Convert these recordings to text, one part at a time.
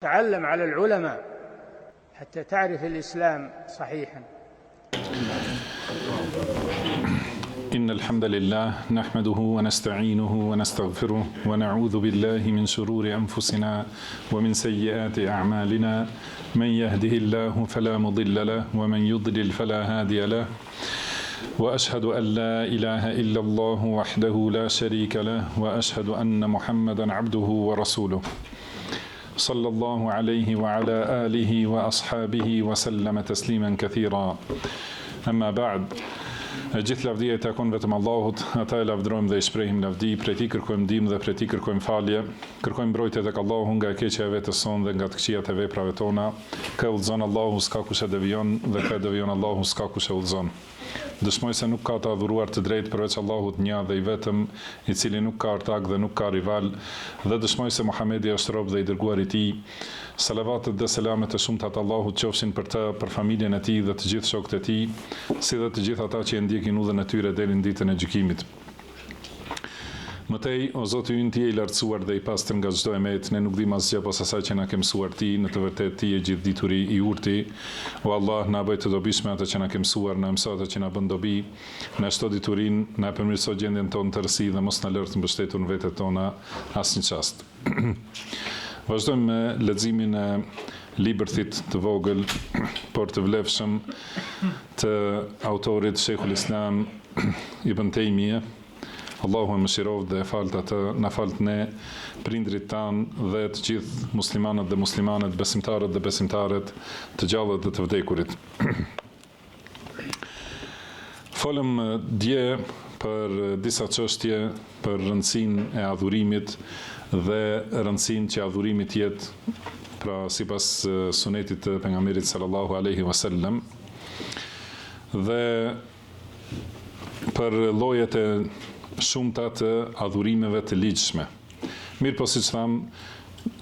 تعلم على العلماء حتى تعرف الإسلام صحيحا. إن الحمد لله نحمده ونستعينه ونستغفره ونعوذ بالله من شرور أنفسنا ومن سيئات أعمالنا من يهده الله فلا مضل له ومن يضلل فلا هادي له وأشهد أن لا إله إلا الله وحده لا شريك له وأشهد أن محمدا عبده ورسوله صلى الله عليه وعلى آله وأصحابه وسلم تسليما كثيرا أما بعد. Gjithë lavdia i takon vetëm Allahut, ata e lavdrojmë dhe i shprehim lavdi, prej tij kërkojmë ndihmë dhe prej tij kërkojmë falje, kërkojmë mbrojtje tek Allahu nga e keqja e vetes sonë dhe nga të këqijat e veprave tona. Kë udhëzon Allahu s'ka kush e devijon dhe kë devijon Allahu s'ka kush e udhëzon. Dëshmoj se nuk ka të adhuruar të drejtë përveç Allahut një dhe i vetëm, i cili nuk ka ortak dhe nuk ka rival, dhe dëshmoj se Muhamedi është rob dhe i dërguar i tij. Salavatet dhe selamet e shumta të Allahut qofshin për të, për familjen e tij dhe të gjithë shokët e tij, si dhe të gjithë ata që e ndjekin udhën e tyre deri në ditën e gjykimit. Mëtej, o Zoti ynë, ti je i lartësuar dhe i pastër nga çdo emet, ne nuk dim asgjë pas asaj që na ke mësuar ti, në të vërtetë ti je gjithë dituri i urti. O Allah, na bëj të dobishme atë që na ke mësuar, na mëso atë që na bën dobi, na shto diturinë, na përmirëso gjendjen tonë të rësi dhe mos na lër të mbështetur në vetët tona asnjë çast. Vazhdojmë me leximin e libërthit të vogël, por të vlefshëm të autorit Sheikhul Islam Ibn Taymije. Allahu e mëshiroft dhe falt atë, na falt ne, prindrit tanë dhe të gjithë muslimanët dhe muslimanet, besimtarët dhe besimtaret, të gjallët dhe të vdekurit. Folëm dje për disa çështje për rëndësinë e adhurimit dhe rëndësinë që adhurimi të jetë pra sipas sunetit të pejgamberit sallallahu alaihi wasallam, dhe për llojet e shumta të adhurimeve të ligjshme. Mirë po siç tham,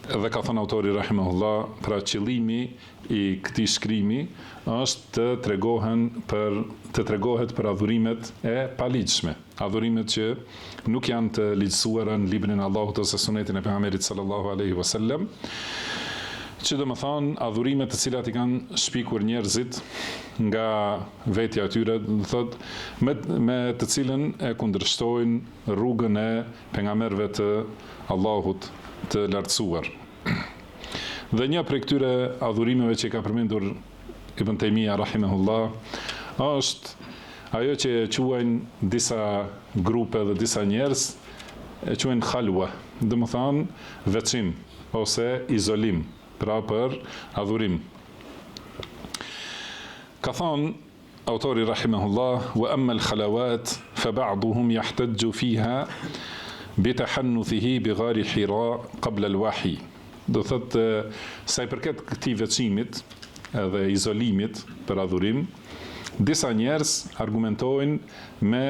dhe ka thënë autori rahimahullah, pra qëllimi i këtij shkrimi është të tregohet për adhurimet e paligjshme, adhurimet që nuk janë të ligjësuara në librin e Allahut ose sunetin e pejgamberit sallallahu alaihi wasallam, që do më thonë adhurimet të cilat i kanë shpikur njerëzit nga vetja e tyre, thot, me të cilën e kundërshtojnë rrugën e pejgamberëve të Allahut të lartësuar. Dhe një prej këtyre adhurimeve që i ka përmendur Ibn Taymija rahimahullah është ajo që e quajnë disa grupe dhe disa njerëz, e quajnë khalwa, do më thonë veçim ose izolim, pra për adhurim. Ka thonë autori rahimahullah, wa amma al-khalawat fa ba'duhum yahtajju fiha bi tahannuthihi bi ghari Hira qabla al-wahy. Do thotë sa i përket këtij veçimit edhe izolimit për adhurim, disa njerëz argumentojnë me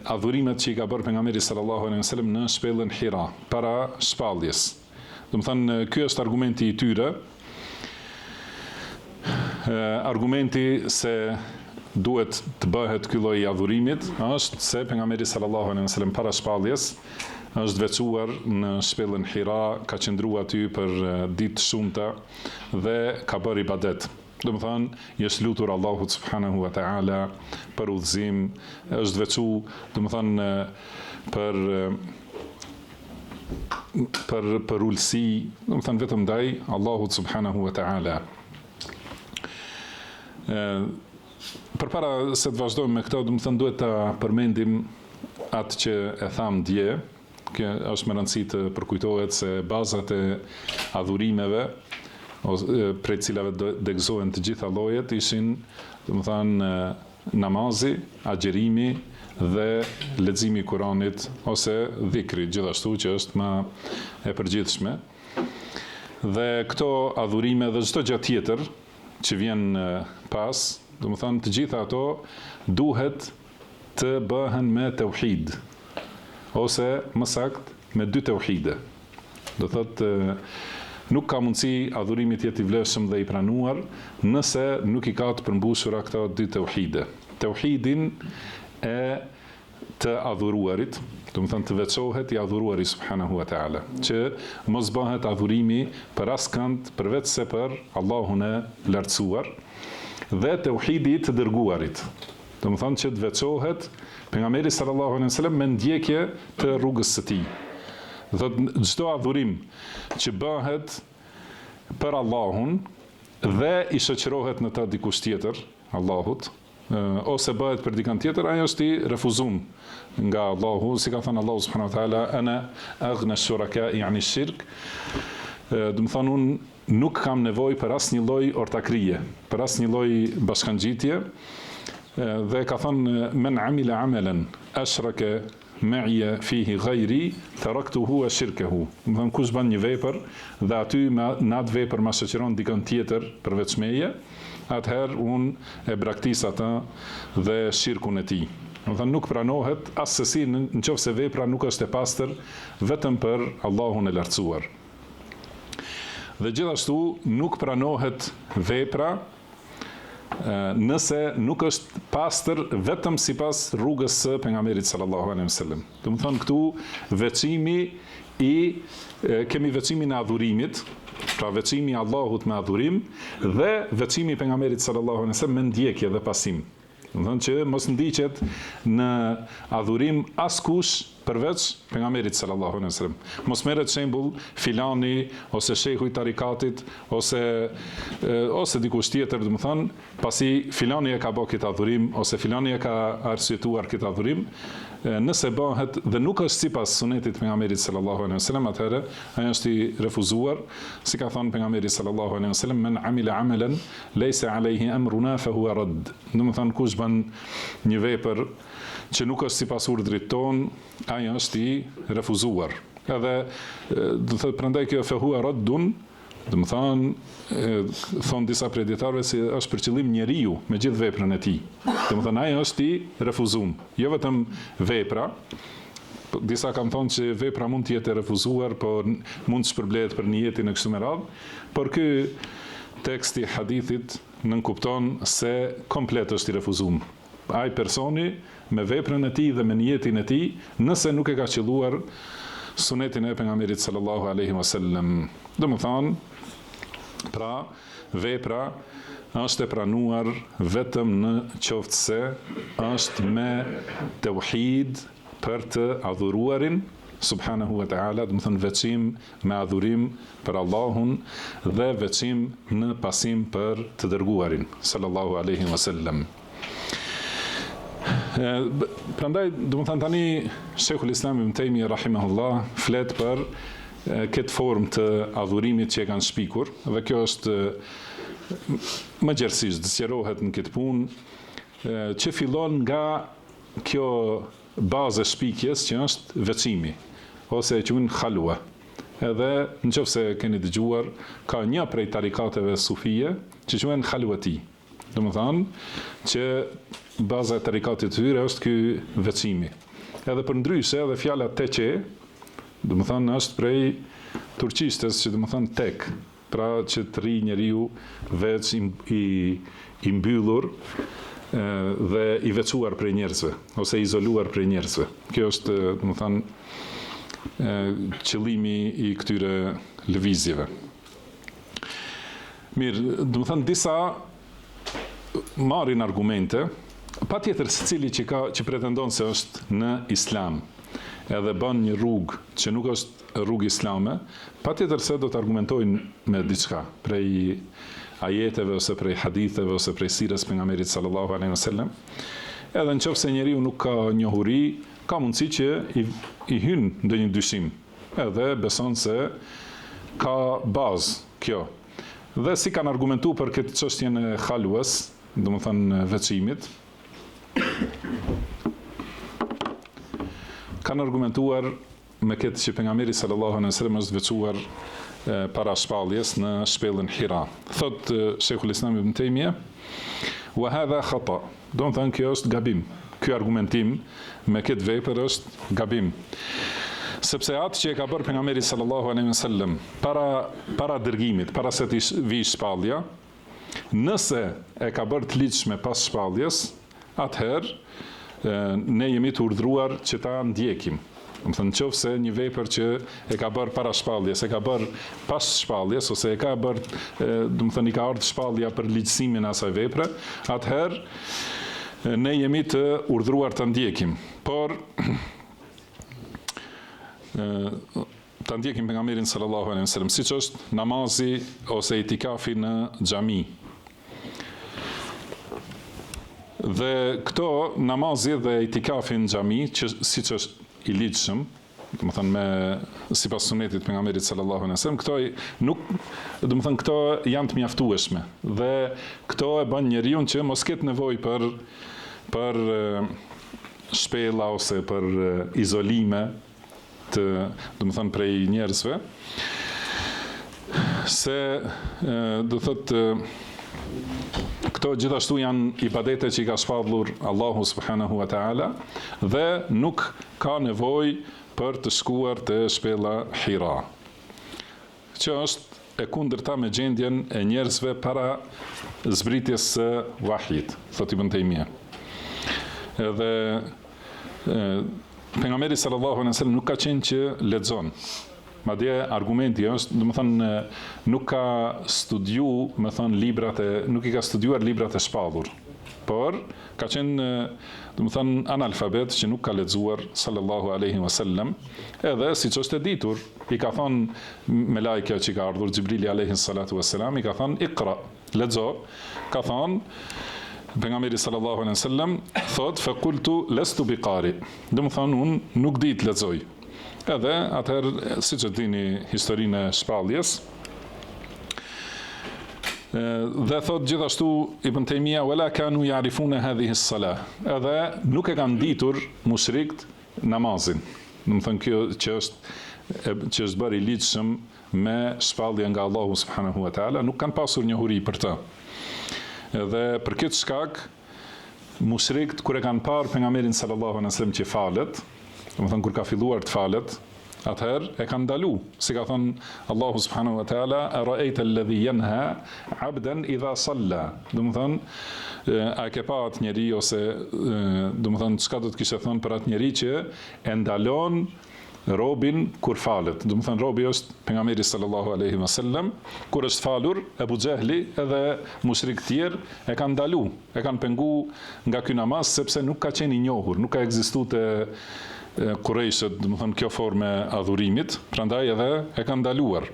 adhurimet që i ka bërë pejgamberi sallallahu alaihi wasallam në shpellën Hira para shpalljes. Do të thënë, ky është argumenti i tyre, argumenti se duhet të bëhet ky lloj adhurimit është se pejgamberi sallallahu alaihi wasallam para shpalljes është veçuar në shpellën Hira, ka qëndruar aty për ditë shumta dhe ka bërë ibadet. Do të thënë, i është lutur Allahut subhanahu wa taala për udhëzim, është veçuar, do të thënë, për ulësi, do të thënë vetëm ndaj Allahut subhanahu wa taala. Përpara se të vazhdojmë me këto, do të thënë duhet ta përmendim atë që e tham dje, që është me rëndësi të përkujtohet se bazat e adhurimeve, prej cilave degëzohen të gjitha llojet, ishin, do të thënë, namazi, agjerimi dhe leximi i Kuranit ose dhikri, gjithashtu që është më e përgjithshme. Dhe këto adhurime dhe çdo gjë tjetër që vjen pas, do të thonë të gjitha ato duhet të bëhen me tauhid ose më saktë me dy tauhide. Do thotë nuk ka mundësi adhurimi të jetë i vlefshëm dhe i pranuar nëse nuk i ka të përmbushura këto dy tauhide. Tauhidin e të adhuruarit, do të thënë të veçohet i adhuruari subhanahu wa ta'ala, që mos bëhet adhurimi për askënd përveç se për Allahun e lartësuar, dhe tauhidi të dërguarit. Do të thënë që të veçohet pejgamberi sallallahu alaihi wasallam me ndjekje të rrugës së tij. Do thotë çdo adhurim që bëhet për Allahun dhe i shoqërohet në të dikush tjetër, Allahut, ose bëhet për dikant tjetër, ajo është i refuzum nga Allahu, si ka thënë Allahu subhanahu wa taala, ana aghna shuraka'i 'ani shirk. Do të thonë unë nuk kam nevojë për asnjë lloj ortakrie, për asnjë lloj bashkangjitje, dhe ka thënë men amila amalan ashraka ma'iya fihi ghayri taraktuhu wa shirkahu. Do të thonë kush bën një vepër dhe aty në atë vepër ma shoqëron dikën tjetër përveç meje, atëherë unë e braktis atë dhe shirkun e tij. Do të thonë nuk pranohet asesi nëse vepra nuk është e pastër vetëm për Allahun e lartësuar. Dhe gjithashtu nuk pranohet vepra nëse nuk është pastër vetëm sipas rrugës së pejgamberit sallallahu alaihi wasallam. Do të thonë këtu kemi veçimin e adhurimit, pra veçimi i Allahut me adhurim dhe veçimi i pejgamberit sallallahu alaihi wasallam me ndjekje dhe pasim. Do të thonë që mos ndiqet në adhurim askush përveç pejgamberit sallallahu alaihi wasallam. Mos merret shembull filani ose shehu i tarikatit ose dikush tjetër, do të thonë, pasi filani e ka bërë këtë adhurim ose filani e ka arsyetuar këtë adhurim, nëse bëhet dhe nuk është sipas sunetit pejgamberit sallallahu alaihi wasallam, atëherë ajo është i refuzuar, si ka thënë pejgamberi sallallahu alaihi wasallam, men amila amalan laysa alayhi amruna fa huwa radd. Do të thonë kush bën një vepër që nuk është sipas urdhrit ton, ajo është i refuzuar. Edhe do të thotë prandaj kjo fa huwa raddun, do të thonë disa prej dietarëve se është për qëllim njeriu me gjithë veprën e tij. Do të thonë ajo është i refuzum, jo vetëm vepra. Disa kanë thonë që vepra mund të jetë e refuzuar, por mund të shpërblehet për niyetin e kështu me radhë, por ky teksti i hadithit nënkupton se komplet është i refuzum. Ai personi me veprën e tij dhe me niyetin e tij, nëse nuk e ka qelluar sunetin e pejgamberit sallallahu alaihi wasallam. Do të thonë, pra vepra është e pranuar vetëm në qoftë se është me tauhid për të adhuruarin subhanahu wa ta'ala, do të thonë veçim me adhurim për Allahun dhe veçim në pasim për të dërguarin sallallahu alaihi wasallam. Prandaj, do të thonë tani Sheikhul Islam Ibn Taymiyah rahimahullah flet për këtë formë të adhurimit që e kanë shpikur, dhe kjo është më gjerësisht zgjerohet në këtë punë, që fillon nga kjo bazë e shpikjes që është veçimi, ose e quajnë khalwa. Edhe nëse keni dëgjuar, ka një prej tarikateve sufije që quhen khalwati. Do të thonë që baza e tarikatit të tyre është ky veçimi. Edhe përndryshe edhe fjala teqe, do të thonë është prej turqistes që do të thonë tek, pra që të rri njeriu veç i mbyllur dhe i veçuar prej njerëzve ose izoluar prej njerëzve. Kjo është, do të thonë, qëllimi i këtyre lëvizjeve. Mirë, do të thonë disa marrin argumente, patjetër secili që pretendon se është në Islam edhe bën një rrugë që nuk është rrugë islame, patjetër se do të argumentojnë me diçka prej ajeteve ose prej haditheve ose prej sirës pejgamberit sallallahu alaihi wasallam. Edhe nëse njeriu nuk ka njohuri, ka mundësi që i hyn ndonjë dyshim, edhe beson se ka bazë kjo. Dhe si kanë argumentuar për këtë çështjen e khalwas, domethënë veçimit, kanë argumentuar me këtë që pejgamberi sallallahu alaihi wasallam është veçuar para shpalljes në shpellën Hira. Thot Sheikhul Islam Ibn Taymiyah, wa hadha khata. Do të thonë kjo është gabim. Ky argumentim me këtë vepër është gabim. Sepse atë që e ka bërë pejgamberi sallallahu alaihi wasallam para dërgimit, para se të vi shpallja, nëse e ka bërë të ligjshme pas shpalljes, atëherë ne jemi të urdhëruar që ta ndjekim. Do të thënë nëse një vepër që e ka bërë para shpalljes, e ka bërë pas shpalljes, ose e ka bërë, do të thënë i ka ardhur shpallja për ligjësimin e asaj vepre, atëherë ne jemi të urdhëruar ta ndjekim. Por ta ndjekim pejgamberin sallallahu alaihi wasallam, siç është namazi ose itikafi në xhami. Dhe këto namazi dhe itikafi në xhami, që siç është i ligjshëm, do të thënë sipas sunetit pejgamberit sallallahu alaihi wasallam, këto janë të mjaftueshme dhe këto e bën njeriu që mos ketë nevojë për shpella ose për izolime do të thënë prej njerëzve, se do thotë këto gjithashtu janë ibadete që i ka shpallur Allahu subhanahu wa taala dhe nuk ka nevojë për të shkuar te shpella Hira, që është e kundërta me gjendjen e njerëzve para zbritjes së wahjit, thotë Ibn Taymija. Edhe pejgamberi sallallahu alaihi wasallam nuk ka qenë që lexon. Madje argumenti është, do të thënë, nuk ka studiu, nuk i ka studiuar librat e shpallur, por ka qenë, do të thënë, analfabet që nuk ka lexuar sallallahu alaihi wasallam, edhe siç është e ditur, i ka thënë me lajka që ka ardhur Xhibrili alaihi salatu wassalam, i ka thënë iqra, lexo, ka thënë pejgamberi sallallahu alaihi wasallam thot fa qultu lastu biqari, do të thënë unë nuk di të lexoj. Edhe atëherë, siç e dini historinë e shpalljes, dhe thot gjithashtu Ibn Taymija wala kanu ya'rifuna hadhihi as-salah, edhe nuk e kanë ditur mushrikët namazin. Do të thënë kjo që është bërë i ligjshëm me shpallje nga Allahu subhanahu wa taala, nuk kanë pasur njohuri për të. Edhe për këtë shkak mushrikët kur e kanë parë pejgamberin sallallahu alaihi wasallam që falet, do të thënë kur ka filluar të falet, atëherë e kanë ndalu, si ka thënë Allahu subhanahu wa taala, ara'aita alladhi yanha 'abdan idha salla. Do të thënë a ke pa atë njeri ose do të thënë çka do të kishte thënë për atë njeri që e ndalon robin kur falet. Do të thënë robi është pejgamberi sallallahu alaihi wasallam, kur është falur Abu Jahli edhe mushrikë tjerë e kanë ndalu, e kanë pengu nga ky namaz sepse nuk ka qenë i njohur, nuk ka ekzistuar te Qurayshët, do të thënë kjo formë e adhurimit, prandaj edhe e kanë ndaluar.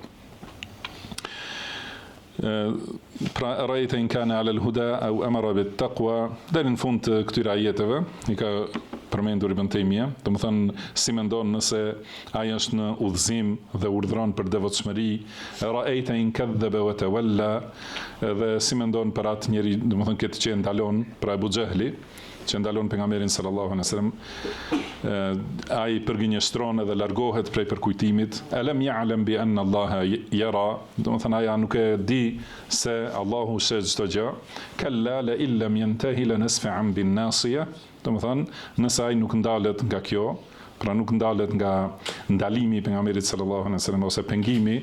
Pra rajta in kana ala al-huda au amara bit taqwa, deri në fund të këtyre ajeteve i ka përmendur Ibn Taymija, do të thënë si mendon nëse ai është në udhëzim dhe urdhëron për devotshmëri, rajta in kadhaba wa tawalla, dhe si mendon për atë njeri, do të thënë këtë që ndalon për Abu Jahli, që ndalon pejgamberin sallallahu alaihi wasallam, ai përgjigjëstron edhe largohet prej përkujtimit, alam ya'lam bi anna Allaha yara, do të thënë ai nuk e di se Allahu sheh çdo gjë, kalla la illam yantahi lanasfa'an bin nasiya, do të thënë nëse ai nuk ndalet nga kjo, pra nuk ndalet nga ndalimi i pejgamberit sallallahu alaihi wasallam ose pengimi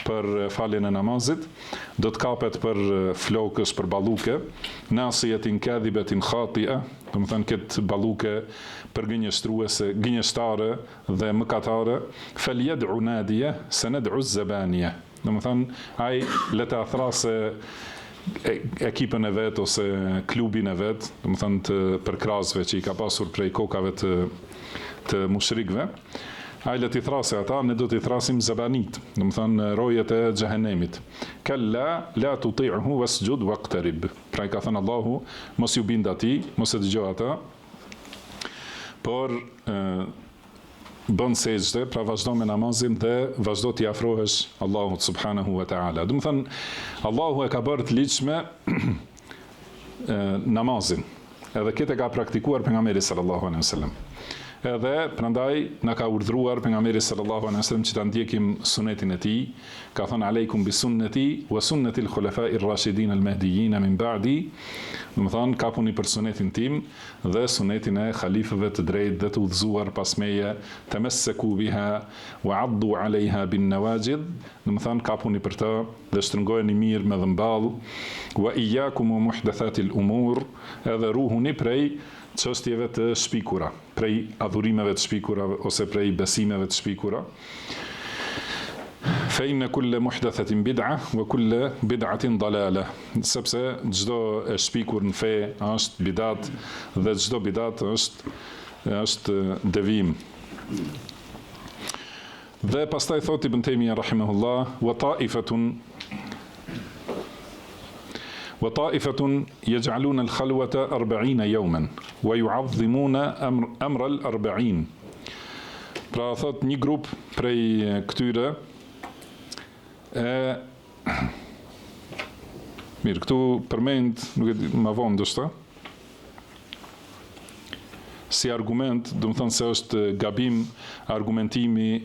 për faljen e namazit, do të kapet për flokësh, për balluke, nasiyatin kadhibatin khati'a, do të thënë këtë balluke përgjigjëstruese, gënjeshtare dhe mëkatare, falyad'u nadiya sanad'u az-zabaniya. Do të thënë ai le të thrasë ekipën e vet ose klubin e vet, do të thënë për krasve që i ka pasur prej kokave të mushrikëve, ai le t'i thrasë ata, ne do t'i thrasim zabanit, do të thënë rojet e xhehenemit. Kalla la tuti'hu wasjud waqtarib. Pra i ka thënë Allahu, mos ju bind atij, mos e dëgjoj ata, por bën sejdë, pra vazhdo me namazin dhe vazhdo t'i afrohesh Allahut subhanahu wa ta'ala. Do të thënë Allahu e ka bërë të ligjshme namazin, edhe këtë e ka praktikuar pejgamberi sallallahu alaihi wasallam. Edhe prandaj na ka urdhëruar pejgamberi sallallahu alaihi wasallam që ta ndjekim sunetin e tij, ka thënë aleikum bi sunnati wa sunnati al-khulafa'ir rashidin al-mahdiyyin min ba'di, do të thonë kapuni për sunetin tim dhe sunetin e halifëve të drejtë dhe të udhëzuar pas meje, tamassaku biha wa 'addu 'alayha bin nawajid, do të thonë kapuni për të dhe shtrëngojeni mirë me dhëmball, wa iyyakum wa muhdathatil umur, edhe ruhuni prej çështjeve të shpikura, prej adhurimeve të shpikura ose prej besimeve të shpikura. Fa inna kulla muhdathatin bid'a wa kulla bid'atin dalala, sepse çdo e shpikur në fe është bidat dhe çdo bidat është devijim. Dhe pastaj thot Ibn Taymija rahimahullah, wa ta'ifatun yaj'aluna al-khalwata 40 yawman wa yu'azzimuna amra al-40. Pra thot një grup prej këtyre mirë, këtu përmend, nuk e di, më vonë ndoshta, si argument, do të thonë se është gabim argumentimi,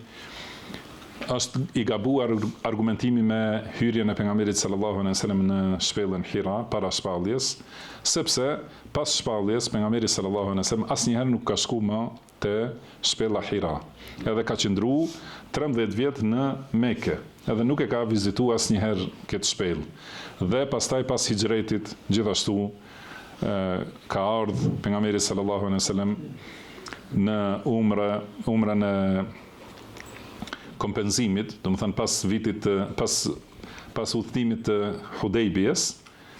është i gabuar argumentimi me hyrjen e pejgamberit sallallahu alaihi wasallam në shpellën Hira para shpalljes, sepse pas shpalljes pejgamberi sallallahu alaihi wasallam asnjëherë nuk ka shkuar më te shpella Hira. Edhe ka qëndruar 13 vjet në Mekë, edhe nuk e ka vizituar asnjëherë këtë shpellë. Dhe pastaj pas hijretit gjithashtu ka ardhur pejgamberi sallallahu alaihi wasallam në umra në kompenzimit, do të thënë pas vitit pas udhëtimit të Hudejbiyes,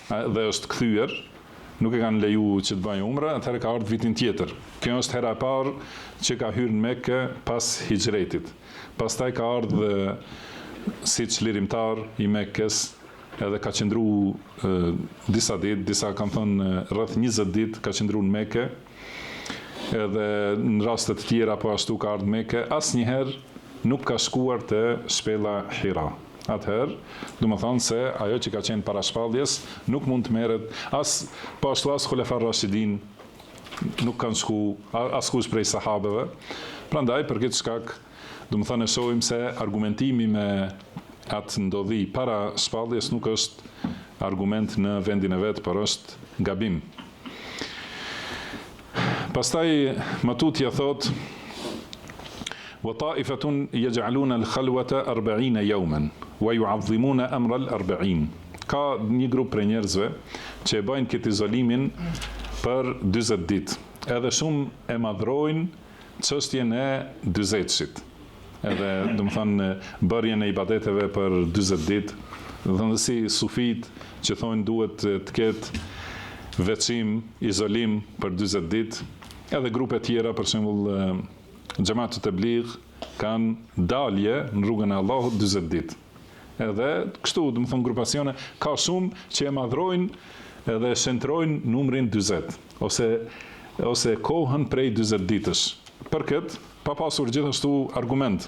dhe është kthyer, nuk e kanë leju që të bëjë umra, atëherë ka ardhur vitin tjetër. Kjo është hera e parë që ka hyrë në Mekë pas hijretit. Pastaj ka ardhur si çlirimtar i Mekës, edhe ka qëndruar disa ditë, disa kanë thënë rreth 20 ditë ka qëndruar në Mekë, edhe në raste të tjera po ashtu ka ardhur në Mekë, asnjëherë nuk ka shkuar te shpella Hira. Atëherë, do të thonë se ajo që ka qenë para shpalljes nuk mund të merret po ashtu as Khulafa Rashidin nuk kanë shkuar, askush prej sahabeve. Prandaj për këtë shkak, do të thonë shohim se argumentimi me atë ndodhi para shpalljes nuk është argument në vendin e vet, por është gabim. Pastaj Matutja thot: wa ta'ifatun yaj'aluna al-khalwata 40 yawman wa yu'azzimuna amra al-40. Ka një grup prej njerëzve që e bëjnë këtë izolimin për 40 ditë. Edhe shumë e madhrojnë çështjen e 40-shit. Edhe, do të thonë, bërjen e ibadeteve për 40 ditë, do të thonë si sufit që thonë duhet të ketë veçim, izolim për 40 ditë. Edhe grupe tjera, për shembull Xhamaat të Tabligh kanë dalje në rrugën e Allahut 40 ditë. Edhe kështu, do të thonë, grupacione ka shumë që e madhrojnë edhe shëntrojnë numrin 40 ose kohën prej 40 ditësh. Për këtë, pa pasur gjithashtu argument.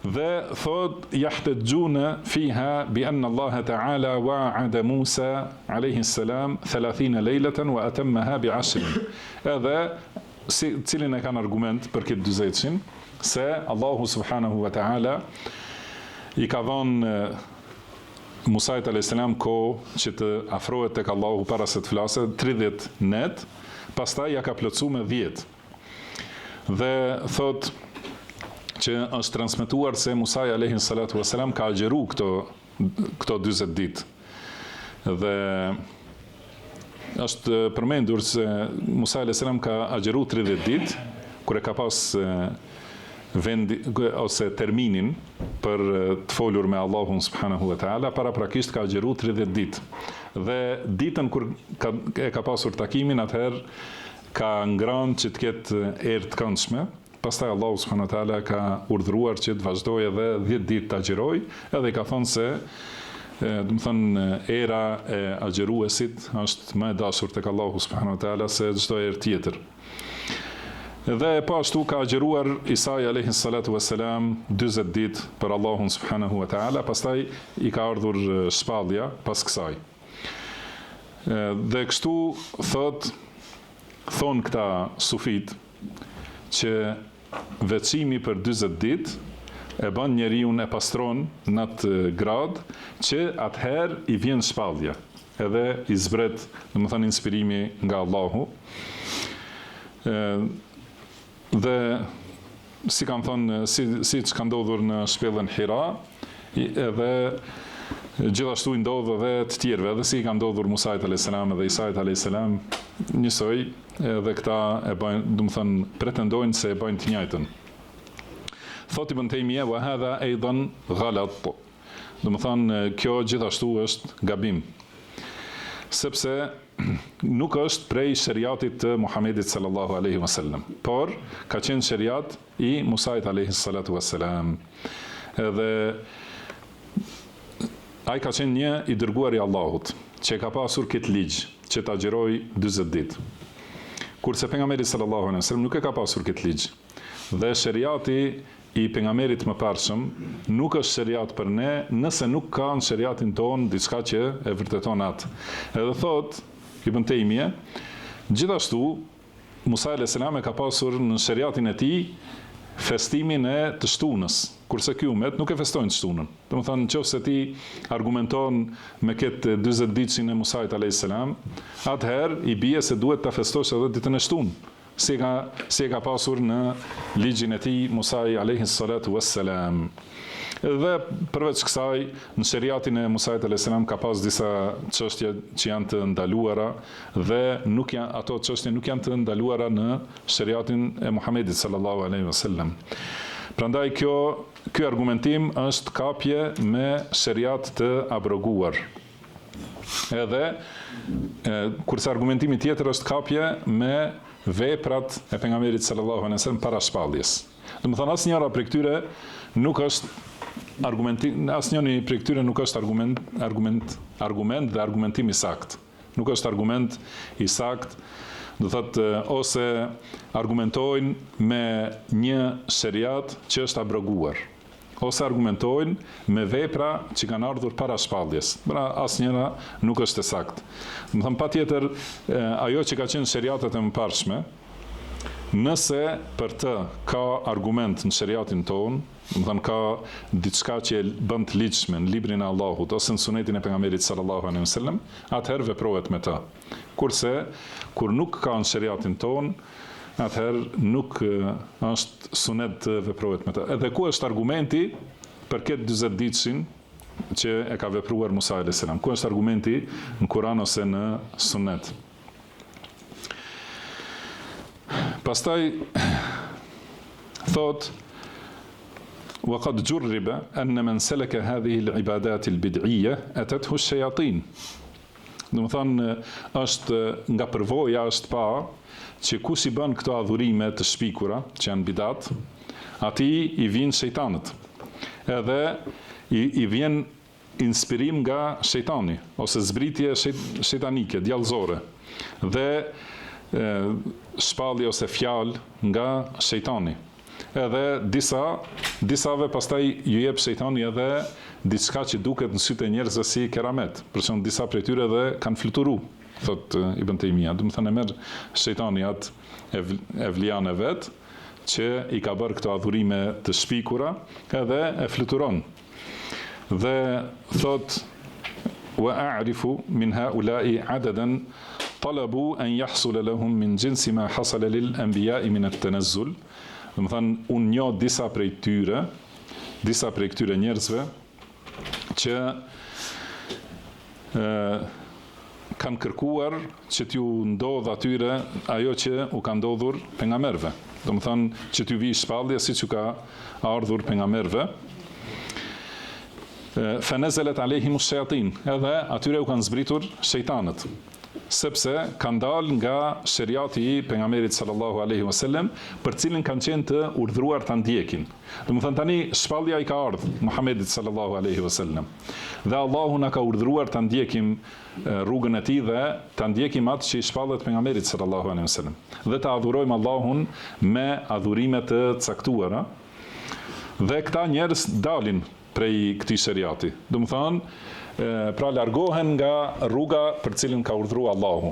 Dhe thot yahtajuna fiha bi anna Allah ta'ala wa'ada Musa alayhi salam 30 leylatan wa atammaha bi 10. Edhe cilin e kanë argument për këtë 40-shin, se Allahu subhanahu wa ta'ala i ka dhënë Musait a.s. kohë që të afrohet tek Allahu para se të flasë, 30 net, pastaj ja ka plotësuar me 10. Dhe thot që është transmetuar se Musa alayhi salatu wasalam ka agjeru këto 40 ditë. Dhe është përmendur se Musa a.s. ka agjeru 30 ditë, kur e ka pas vendi ose terminin për të folur me Allahun subhanahu wa ta'ala, paraprakisht ka agjeru 30 ditë. Dhe ditën kur e ka pasur takimin, atëherë ka ngranë që të ketë erë të këndshme. Pastaj Allahu subhanahu wa ta'ala ka urdhëruar që të vazhdojë edhe 10 ditë të agjeroj, edhe i ka thonë se do të thonë era e agjeruesit është më e dashur tek Allahu subhanahu wa ta'ala se çdo erë tjetër. Dhe po ashtu ka agjeruar Isa alayhi salatu wassalam 40 ditë për Allahun subhanahu wa ta'ala, pastaj i ka ardhur shpallja pas kësaj. Dhe kështu thonë këta sufit që veçimi për 40 ditë e bën njeriu e pastron në atë grad që atëherë i vjen shpallja, edhe i zbret, domethënë inspirimi nga Allahu. Dhe si kanë thonë, si që ka ndodhur në shpellën Hira, edhe Gjithashtu i ndodh edhe të tjerëve, edhe si i ka ndodhur Musait a.s. dhe Isait a.s. njësoj, edhe këta e bëjnë, do të thënë, pretendojnë se e bëjnë të njëjtën. Thot Ibn Taymija, wa hadha aidan ghalat. Do të thënë, kjo gjithashtu është gabim. Sepse nuk është prej shariatit të Muhamedit sallallahu alaihi wasallam, por ka qenë shariat i Musait alaihi salatu wassalam. Edhe ai ka qenë një i dërguar i Allahut, që ka pasur këtë ligj, që ta agjeroj 40 ditë. Kurse pejgamberi sallallahu alaihi wasallam nuk e ka pasur këtë ligj. Dhe shariati i pejgamberit më parshëm nuk është shariat për ne, nëse nuk ka në shariatin ton diçka që e vërteton atë. Edhe thot Ibn Taymija, gjithashtu Musa a.s. e ka pasur në shariatin e tij festimin e të shtunës, kurse ky umet nuk e festojnë të shtunën. Domethënë, nëse ti argumenton me këtë 40 ditësin e Musait a.s., atëherë i bie se duhet ta festosh edhe ditën e shtunë, si e ka pasur në ligjin e tij Musai alayhi salatu wassalam. Dhe përveç kësaj, në shariatin e Musait a.s. ka pas disa çështje që janë të ndaluara dhe ato çështje nuk janë të ndaluara në shariatin e Muhamedit sallallahu alaihi wasallam. Prandaj ky argumentim është kapje me shariat të abroguar. Edhe kurse argumentimi tjetër është kapje me veprat e pejgamberit sallallahu alaihi wasallam para shpalljes. Domethënë asnjëra prej këtyre nuk është asnjëri prej këtyre nuk është argument dhe argumentim i sakt. Nuk është argument i sakt, do thotë ose argumentojnë me një shariat që është abroguar, ose argumentojnë me vepra që kanë ardhur para shpalljes. Pra asnjëra nuk është e saktë. Do të them patjetër ajo që ka qenë shariatet e mëparshme, nëse për të ka argument në shariatin ton, do të them ka diçka që e bën të ligjshme në librin e Allahut ose në sunetin e pejgamberit sallallahu alaihi wasallam, atëherë veprohet me ta. Kurse kur nuk ka në shariatin ton, atëherë nuk është sunet të veprohet me ta. Edhe ku është argumenti për këtë 40 ditësin që e ka vepruar Musa a.s. Ku është argumenti në Kur'an ose në sunet? Pastaj thot وقد جرب أن من سلك هذه العبادات البدعية أتته الشياطين. Do të thonë, është nga përvoja është pa që kush i bën këto adhurime të shpikura, që janë bidat, atij i vijnë shejtanët. Edhe i vjen inspirim nga shejtani ose zbritje shejtanike, djallëzore. Dhe shpallje ose fjalë nga shejtani. Edhe disave pastaj ju jep shejtani edhe diçka që duket në sytë e njerëzve si keramet. Për shembull, disa prej tyre edhe kanë fluturu, thot Ibn Taymija. Do të thënë merr shejtani atë evlian e vet që i ka bërë këto adhurime të shpikura, edhe e fluturon. Dhe thot wa a'rifu min ha'ula'i 'adadan talabu an yahsul lahum min jinsi ma hasala lil anbiya'i min at-tanazzul. Do të thënë, unë njoh disa prej këtyre njerëzve që kanë kërkuar që t'ju ndodh atyre ajo që u ka ndodhur pejgamberëve. Do të thënë që t'ju vijë shpallje siç u ka ardhur pejgamberëve. Fa nazalat alehim ash-shayatin. Edhe atyre u kanë zbritur shejtanët, sepse kanë dalë nga shariati i pejgamberit sallallahu alaihi wasallam, për cilin kanë qenë të urdhëruar ta ndjekin. Domethënë tani shpallja i ka ardhur Muhamedit sallallahu alaihi wasallam. Dhe Allahu na ka urdhëruar ta ndjekim rrugën e tij dhe ta ndjekim atë që i shpallet pejgamberit sallallahu alaihi wasallam. Dhe ta adhurojmë Allahun me adhurime të caktuara. Dhe këta njerëz dalin prej këtij shariati. Domethënë pra largohen nga rruga për cilën ka urdhëruar Allahu.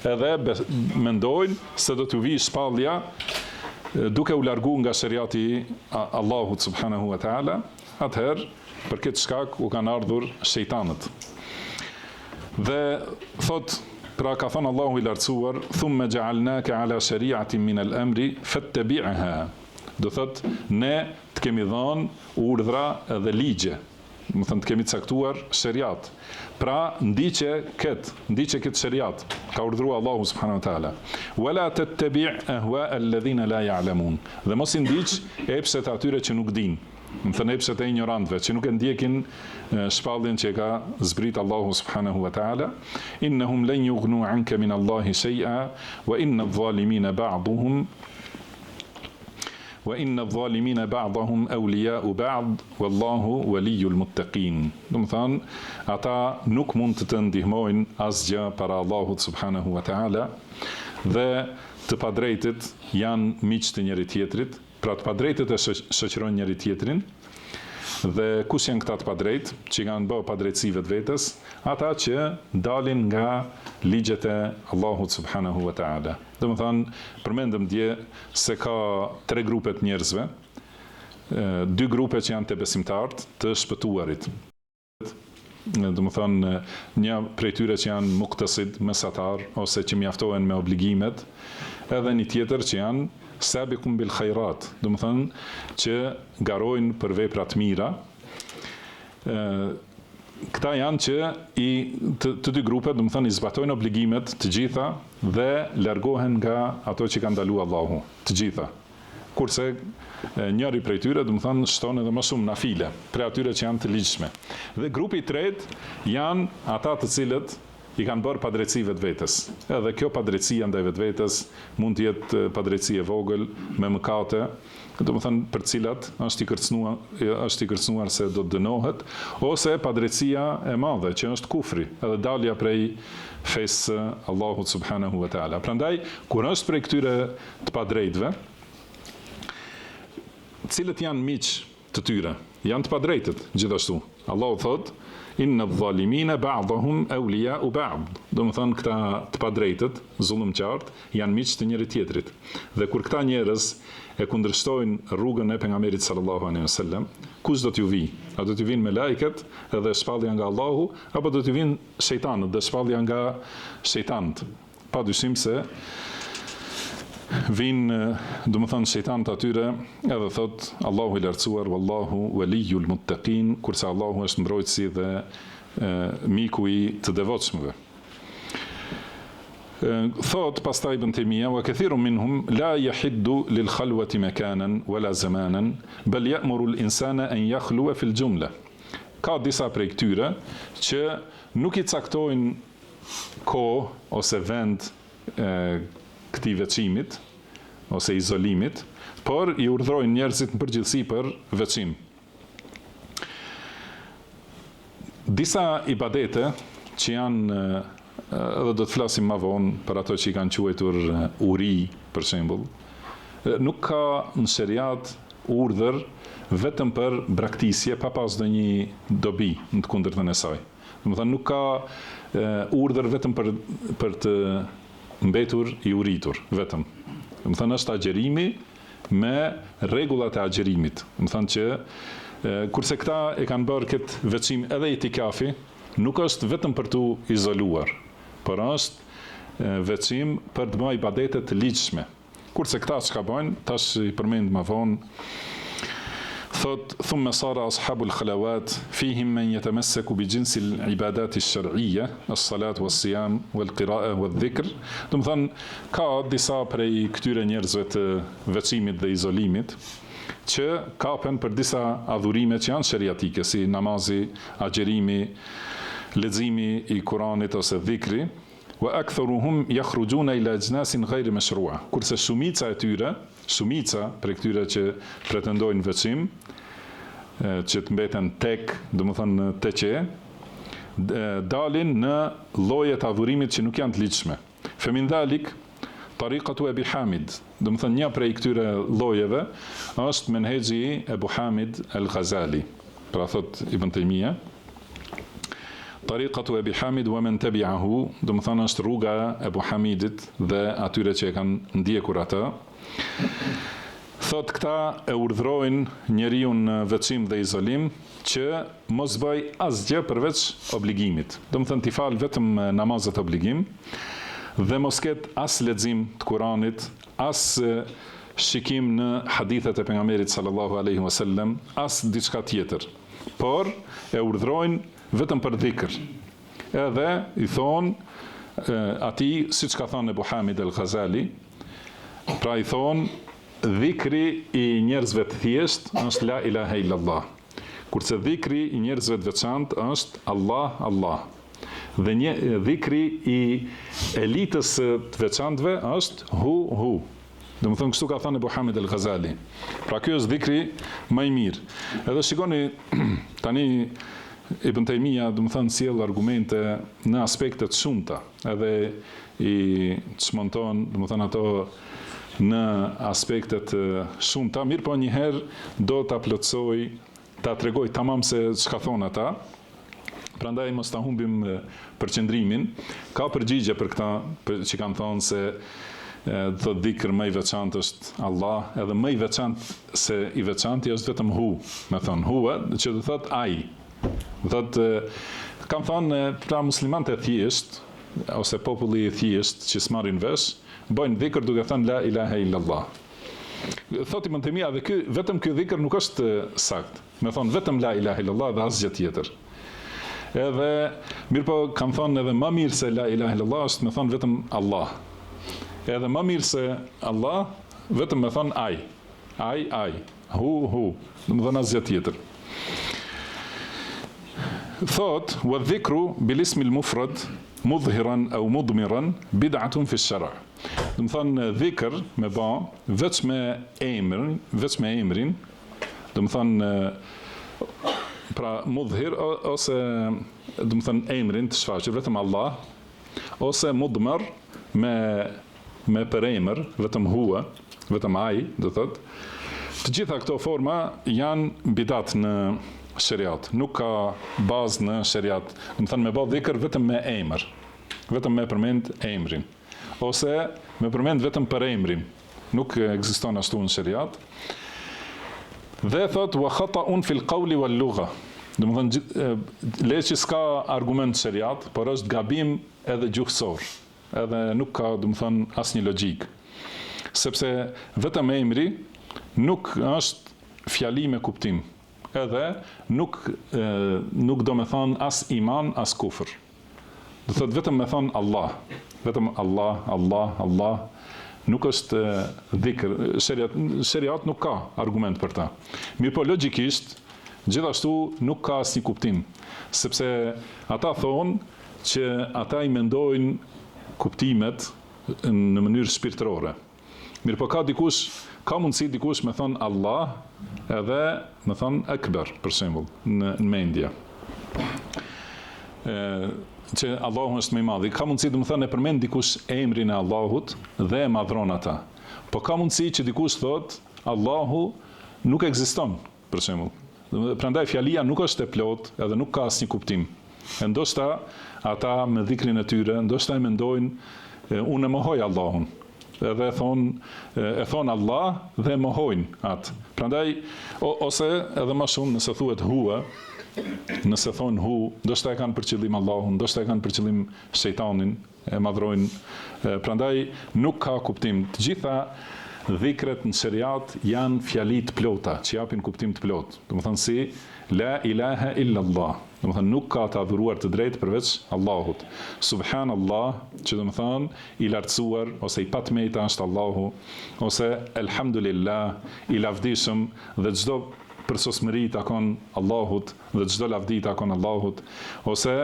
Edhe mendojnë se do t'u vijë shpallja duke u largu nga shariati Allahut subhanahu wa taala, atëherë për këtë shkak u kanë ardhur shejtanët. Dhe thot, pra ka thënë Allahu i lartësuar, thumma ja'alnaka ala shari'atin min al-amri fattabi'ha. Do thot, ne të kemi dhënë urdhra dhe ligje. do të thënë të kemi caktuar shariat. Pra ndiqe këtë shariat, ka urdhëruar Allahu subhanahu wa taala. Wala tattabi' ahwa alladhina la ya'lamun. Dhe mos i ndiq epshet e atyre që nuk dinë. Më thënë epshet e ignorantëve, që nuk e ndjekin shpalljen që ka zbrit Allahu subhanahu wa taala. Innahum lan yughnu 'anka min Allahi shay'a wa inna adh-dhalimina ba'dahum awliya'u ba'd wallahu waliyyul muttaqin. Do të thonë, ata nuk mund të të ndihmojnë asgjë para Allahut subhanahu wa taala dhe të padrejtit janë miq të njëri tjetrit. Pra të padrejtët e shoqërojnë njëri tjetrin, dhe kush janë këta të padrejt, që kanë bërë padrejtësi vetvetes, ata që dalin nga ligjet e Allahut subhanahu wa taala. Domethënë, përmendëm dje se ka 3 grupe të njerëzve, 2 grupe që janë të besimtarët, të shpëtuarit. Domethënë, një prej tyre që janë muqtasid, mesatar, ose që mjaftohen me obligimet, edhe një tjetër që janë sabiqun bil khairat, do të thënë që garojnë për vepra të mira. Këta janë që të 2 grupet, do të thënë i zbatojnë obligimet të gjitha dhe largohen nga ato që ka ndaluar Allahu, të gjitha. Kurse njëri prej tyre, do të thënë shton edhe më shumë nafile, prej atyre që janë të ligjshme. Dhe grupi i tretë janë ata të cilët i kanë bërë padrejtësi vetvetes. Edhe kjo padrejtësi ndaj vetvetes mund të jetë padrejtësi e vogël me mëkate, do të thënë për cilat është i kërcënuar se do të dënohet, ose padrejtësia e madhe që është kufri, edhe dalja prej fesë Allahut subhanahu wa taala. Prandaj kur është prej këtyre të padrejtëve, cilët janë miq të tyre, janë të padrejtët gjithashtu. Allahu thotë inna adh-dhalimina ba'dahum awliya'u ba'd. Do të thonë këta të padrejtët, zullumqtarët, janë miq të njëri tjetrit. Dhe kur këta njerëz e kundërshtojnë rrugën e pejgamberit sallallahu alaihi wasallam, kush do t'ju vi? A do t'ju vinë me lajket edhe shpallja nga Allahu, apo do t'ju vinë shejtanët dhe shpallja nga shejtanët? Padyshim se vinë, do të thonë shejtanët atyre, edhe thot Allahu i lartësuar, wallahu waliyyul muttaqin, kurse Allahu është mbrojtësi dhe miku i të devotshmëve. Thot pastaj Ibn Taymija, wa kathirun minhum la yahiddu lil khalwati makanan wala zamanan bal ya'muru al insana an yakhluwa fil jumla. Ka disa prej këtyre që nuk i caktojnë kohë ose vend këtij veçimit ose izolimit, por i urdhrojnë njerëzit në përgjithësi për veçim. Disa ibadete që janë, edhe do të flasim më vonë për ato që i kanë quajtur uri, për shembull, nuk ka në shariat urdhër vetëm për braktisje pa pas ndonjë dobi në të kundërtën e saj. Domethënë nuk ka urdhër vetëm për të mbetur i uritur, vetëm. Më thënë është agjerimi me rregullat e agjerimit. Më thënë që kurse këta e kanë bërë këtë veçim edhe itikafi, nuk është vetëm për t'u izoluar, por është veçim për të bërë ibadete të ligjshme. Kurse këta çka bëjnë, tash i përmend më vonë, thot thumma sara ashabul khalawat fihim man yatamassaku bi jinsi al-ibadat ash-shar'iyya as-salat was-siyam wal-qira'a wadh-dhikr. Do të thonë ka disa prej këtyre njerëzve të veçimit dhe izolimit që kapen për disa adhurime që janë shariatike, si namazi, agjerimi, leximi i Kuranit ose dhikri. Wa aktharuhum yakhrujuna ila ajnasin ghayr mashru'a. Kurse shumica prej këtyre që pretendojnë veçim, që të mbeten tek, do të thënë teqe, dalin në lloje të adhurimit që nuk janë të ligjshme. Femin dhalik tariqatu Ebi Hamid, do të thënë një prej këtyre llojeve është menhexhi i Ebu Hamid al-Ghazali. Pra thot Ibn Taymija, tariqatu Ebi Hamid wa man tabi'ahu, do të thënë është rruga e Ebu Hamidit dhe atyre që e kanë ndjekur atë. Thot këta e urdhrojnë njeriu në veçim dhe izolim që mos bëj asgjë përveç obligimit. Do të thënë t'i fal vetëm namazet obligim dhe mos ketë as lexim të Kuranit, as shikim në hadithet e pejgamberit sallallahu alaihi wasallam, as diçka tjetër. por e urdhrojnë vetëm për dhikr. Edhe i thonë atij, siç ka thënë Ebu Hamid el-Ghazali, pra i thonë dhikri i njerëzve të thjesht është la ilaha illallah, kurse dhikri i njerëzve të veçantë është Allah, Allah. Dhe dhikri i elitës të veçantëve është hu, hu. Dhe më thënë, kështu ka thënë Ebu Hamid el-Ghazali. Pra kjo është dhikri më i mirë. Edhe shikoni, tani Ibn Taymija, dhe më thënë, sjell argumente në aspektet shumta, edhe i çmonton, dhe më thënë, ato në aspektet shumta, mirë po njëherë do ta plotësoj, ta tregoj tamam se çka thonë ata. Prandaj mos ta humbim përqendrimin. Ka përgjigje për këta që kanë thonë se do dhikr më i veçantë është Allah, edhe më i veçantë se i veçanti është vetëm hu, me thonë hua, që do thot ai. Kam thonë pra muslimanët e thjesht, ose populli i thjesht që s'marrin vesh, bojnë dhikr duke thënë la ilaha illallah. Thot Ibn Taymija, dhe vetëm ky dhikr nuk është sakt. Me thonë vetëm la ilaha illallah dhe asgjë tjetër. Edhe mirë po kam thonë edhe më mirë se la ilaha illallah është me thonë vetëm Allah. Edhe më mirë se Allah, vetëm me thonë ai, hu, hu, dhe më thonë asgjë tjetër. Thot, wa dhikru bil ismil mufrad, mudhiran au mudmiran, bid'atun fi shara'. Dhe më thonë dhikr me ba, veç me emrin, dhe më thonë pra mudhir, ose dhe më thonë emrin të shfaqër, vetëm Allah, ose mudmar me për emër, vetëm hua, vetëm ai, do thot. Të gjitha këto forma janë bidat në shariat. Nuk ka bazë në shariat. Do të thënë me bë dhikr vetëm me emër, vetëm me përmend emrin, ose me përmend vetëm për emrin. Nuk ekziston ashtu në shariat. Dhe thot wa khata'un fil qawli wal lugha. Do të thënë leçi s'ka argument shariat, por është gabim edhe gjuhësor. Edhe nuk ka, do të thënë, asnjë logjik. Sepse vetëm emri nuk është fjali me kuptim. Edhe nuk do me thonë as iman, as kufër. Do thotë vetëm me thonë Allah. Vetëm Allah, Allah, Allah. Nuk është dhikr. Shariat nuk ka argument për ta. Mirë po logjikisht, gjithashtu nuk ka asnjë kuptim. Sepse ata thonë që ata i mendojnë kuptimet në mënyrë shpirtërore. Mirë po ka mundësi dikush me thonë Allah edhe me thonë Akbar, për shembull, në mendje. Që Allahu është më i madh. Ka mundësi do të thonë e përmend dikush emrin e Allahut dhe e madhron ata. Po ka mundësi që dikush thotë Allahu nuk ekziston, për shembull. Prandaj fjalia nuk është e plotë edhe nuk ka asnjë kuptim. E ndoshta ata me dhikrin e tyre, ndoshta e mendojnë unë e mohoj Allahun. Edhe e thon Allah dhe mohojnë atë. Prandaj ose edhe më shumë nëse thuhet hua, nëse thon hu, ndoshta e kanë për qëllim Allahun, ndoshta e kanë për qëllim shejtanin, e madhrojnë. Prandaj nuk ka kuptim. Të gjitha dhikret në shariat janë fjali të plota, që japin kuptim të plot. Do të thonë si la ilaha illallah. Do të thonë nuk ka të adhuruar të drejtë përveç Allahut. Subhanallah, që do të thonë i lartësuar ose i patmejta është Allahu, ose elhamdulillah, i lavdishëm dhe çdo përsosmëri takon Allahut dhe çdo lavdi takon Allahut, ose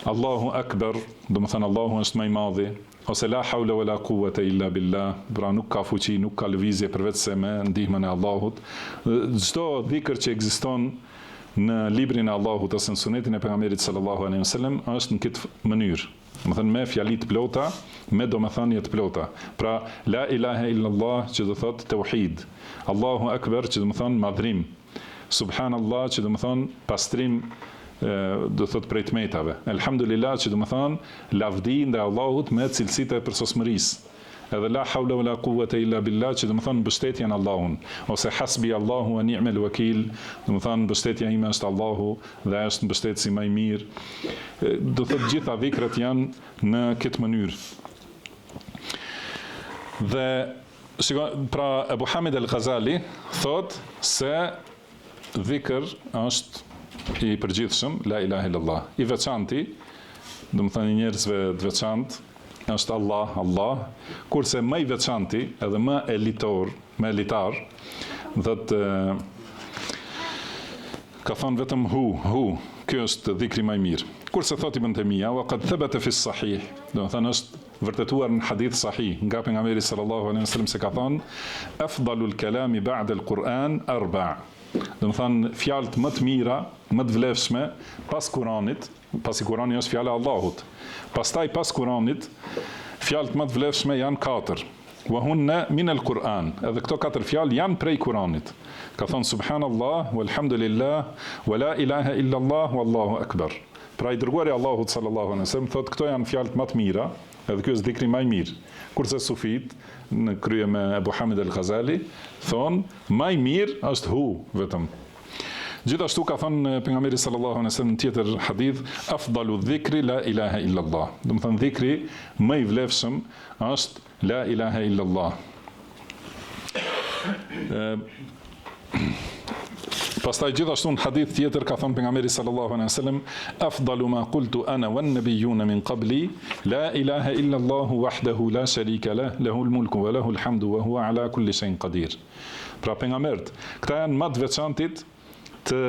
Allahu Akbar, do të thonë Allahu është më i madhi, ose la hawla wala quwwata illa billah, pra nuk ka fuqi, nuk ka lëvizje përveç se me ndihmën e Allahut. Çdo dhikr që ekziston në librin e Allahut ose në sunetin e pejgamberit sallallahu alaihi wasallam është në këtë mënyrë. Do të thënë me fjali të plota, me domethënie të plota. Pra la ilaha illallah që do thotë tauhid. Allahu Akbar që do të thonë madhrim. Subhanallah që do të thonë pastrim, do thot prej tmetave. Elhamdulillah që do të thonë lavdi ndaj Allahut me cilësitë e përsosmërisë. Edhe la hawla wala quwwata illa billah që do të thonë mbështetja në Allahun, ose hasbi Allahu wa ni'mal wakil, do të thonë mbështetja ime është Allahu dhe është mbështetësi më i mirë. Do thotë gjitha dhikrat janë në këtë mënyrë. Dhe pra Ebu Hamid el-Ghazali thot se dhikr është i përgjithshëm, la ilaha illallah. I veçanti, do të thënë njerëzve të veçantë, është Allah, kurse më i veçanti, edhe më elitar, thotë ka thonë vetëm hu, kjo është dhikri më i mirë. Kurse thot Ibn Taymija, wa qad thabata fi sahih, do të thënë është vërtetuar në hadith sahih nga pejgamberi sallallahu alaihi wasallam se ka thonë afdalul kalami ba'da al-Quran arba'. Do të thënë fjalët më të mira, më të vlefshme pas Kuranit, pasi Kurani është fjala e Allahut. Pastaj pas Kuranit, fjalët më të vlefshme janë 4. Wa hunna min al-Quran. Edhe këto 4 fjalë janë prej Kuranit. Ka thonë subhanallah, walhamdulillah, wa la ilaha illa Allah, wallahu akbar. Pra i dërguari Allahut sallallahu alaihi wasallam thotë këto janë fjalët më të mira, edhe ky është dhikri më i mirë. Kurse sufit në krye me Abu Hamid al-Ghazali thonë më i mirë është hu vetëm. Gjithashtu ka thënë pejgamberi sallallahu alaihi wasallam në tjetër hadith, afdalu dhikri la ilaha illa Allah. Do të thënë dhikri më i vlefshëm është la ilaha illa Allah. Pastaj gjithashtu në hadith tjetër ka thënë pejgamberi sallallahu alaihi wasallam, afdalu ma qultu ana wan nabiyyuna min qabli, la ilaha illa Allah wahdahu la sharika lah, lahul mulku wa lahul hamdu wa huwa ala kulli shay'in qadir. Pra pejgambert, këta janë më të veçantit të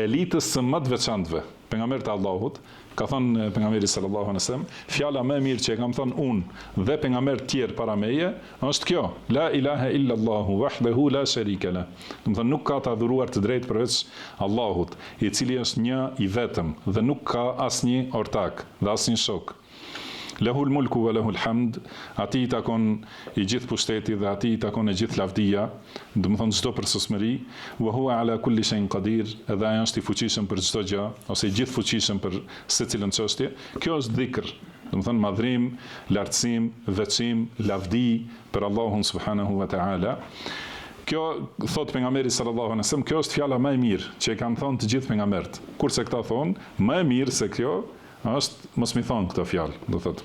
elitës së më të veçantëve, pejgambert e Allahut. Ka thënë pejgamberi sallallahu alaihi wasallam, fjala më e mirë që e kam thënë unë dhe pejgamberët tjerë para meje është kjo, la ilaha illa Allahu wahdahu la sharika lah. Do të thënë nuk ka të adhuruar të drejtë përveç Allahut, i cili është një i vetëm dhe nuk ka asnjë ortak dhe asnjë shok. Lahul mulku wa lahul hamd, atij i takon i gjithë pushteti dhe atij i takon e gjithë lavdia, do të thonë çdo përsosmëri, wa huwa ala kulli shay'in qadir, edhe ai është i fuqishëm për çdo gjë, ose i gjithë fuqishëm për secilën çështje. Kjo është dhikr, do të thonë madhrim, lartësim, veçim, lavdi për Allahun subhanahu wa ta'ala. Kjo thot pejgamberi sallallahu alaihi wasallam, kjo është fjala më e mirë që e kanë thënë të gjithë pejgamberët. Kurse këta thonë, më e mirë se kjo është mos mi thonë këtë fjalë, do thotë.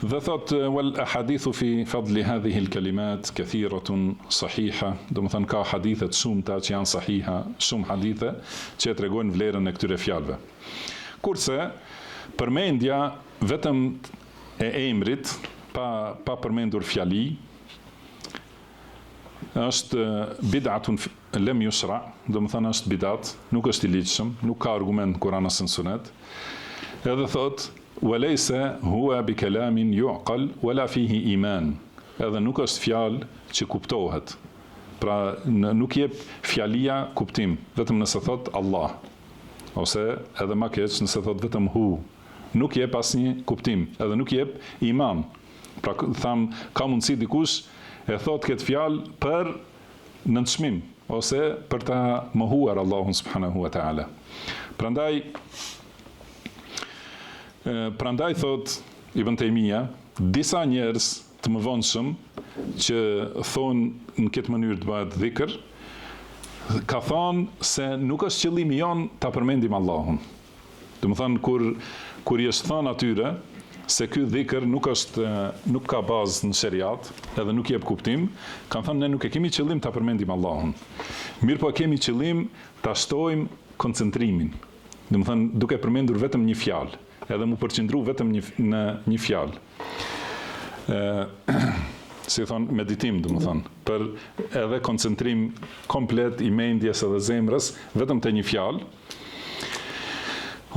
Dhe thotë wal ahadithu fi fadli hadhihi al-kalimat kathiratun sahiha, do të thonë ka hadithe të shumta që janë sahiha, shumë hadithe që tregojnë vlerën e këtyre fjalëve. Kurse përmendja vetëm e emrit pa përmendur fjali është bid'atun lem yushra, do të thonë është bidat, nuk është i ligjshëm, nuk ka argument në Kur'an as në Sunet. Edhe thot walaysa huwa bi kalamin yuqal wala fihi iman. Edhe nuk është fjalë që kuptohet. Pra nuk jep fjalia kuptim, vetëm nëse thot Allah. Ose edhe më keq nëse thot vetëm hu. Nuk jep asnjë kuptim, edhe nuk jep iman. Pra tham ka mundësi dikush e thot këtë fjalë për nënçmim ose për ta mohuar Allahun subhanahu wa ta'ala. Prandaj thot Ibn Taymija, disa njerëz të mëvonshëm që thonë në këtë mënyrë të bëhet dhikr, ka thonë se nuk është qëllimi jon ta përmendim Allahun. Do të thonë kur i është thënë atyre se ky dhikr nuk ka bazë në sheriat, edhe nuk jep kuptim, kanë thënë ne nuk e kemi qëllim ta përmendim Allahun. Mirë po kemi qëllim ta shtojmë koncentrimin. Do të thënë duke përmendur vetëm një fjalë, edhe mu përqendru vetëm në një fjalë. Si thonë meditim, do të thonë, për edhe koncentrim komplet i mendjes edhe zemrës vetëm te një fjalë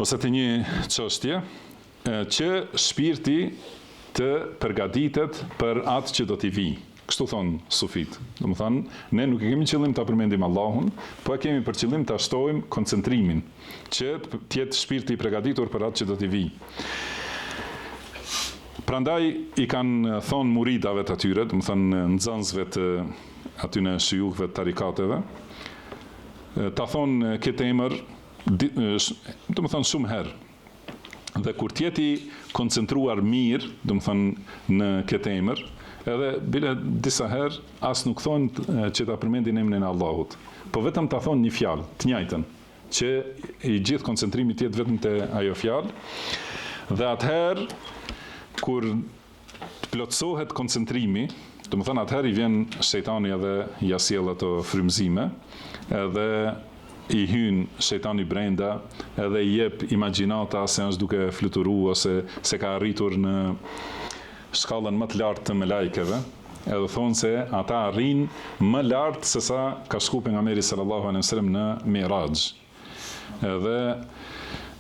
ose te një çështje, që shpirti të përgatitet për atë që do t'i vi. Kështu thonë sufit. Do të thonë, ne nuk e kemi qëllim ta përmendim Allahun, po e kemi për qëllim ta shtojmë koncentrimin, që të jetë shpirti i përgatitur për atë që do t'i vi. Prandaj i kanë thonë muridave të atyre, do të thonë nxënësve të atyne shujukëve të tarikateve, ta thonë këtë emër, do të thonë shumë herë. Dhe kur t'jeti koncentruar mirë, do të thonë në këtë emër, edhe bile disa herë as nuk thonë që ta përmendin emrin e Allahut, po vetëm ta thonë një fjalë, të njëjtën, që i gjithë koncentrimi t'jetë vetëm te ajo fjalë. Dhe atëherë kur të plotësohet koncentrimi, do të thonë atëherë i vjen shejtani edhe ja sjell ato frymëzime, edhe i hyn shejtani brenda edhe i jep imagjinata se është duke fluturuar ose se ka arritur në shkallën më të lartë të melajkeve, edhe thonë se ata arrin më lartë se sa ka shku pejgamberi sallallahu alaihi wasallam në Miraj. Edhe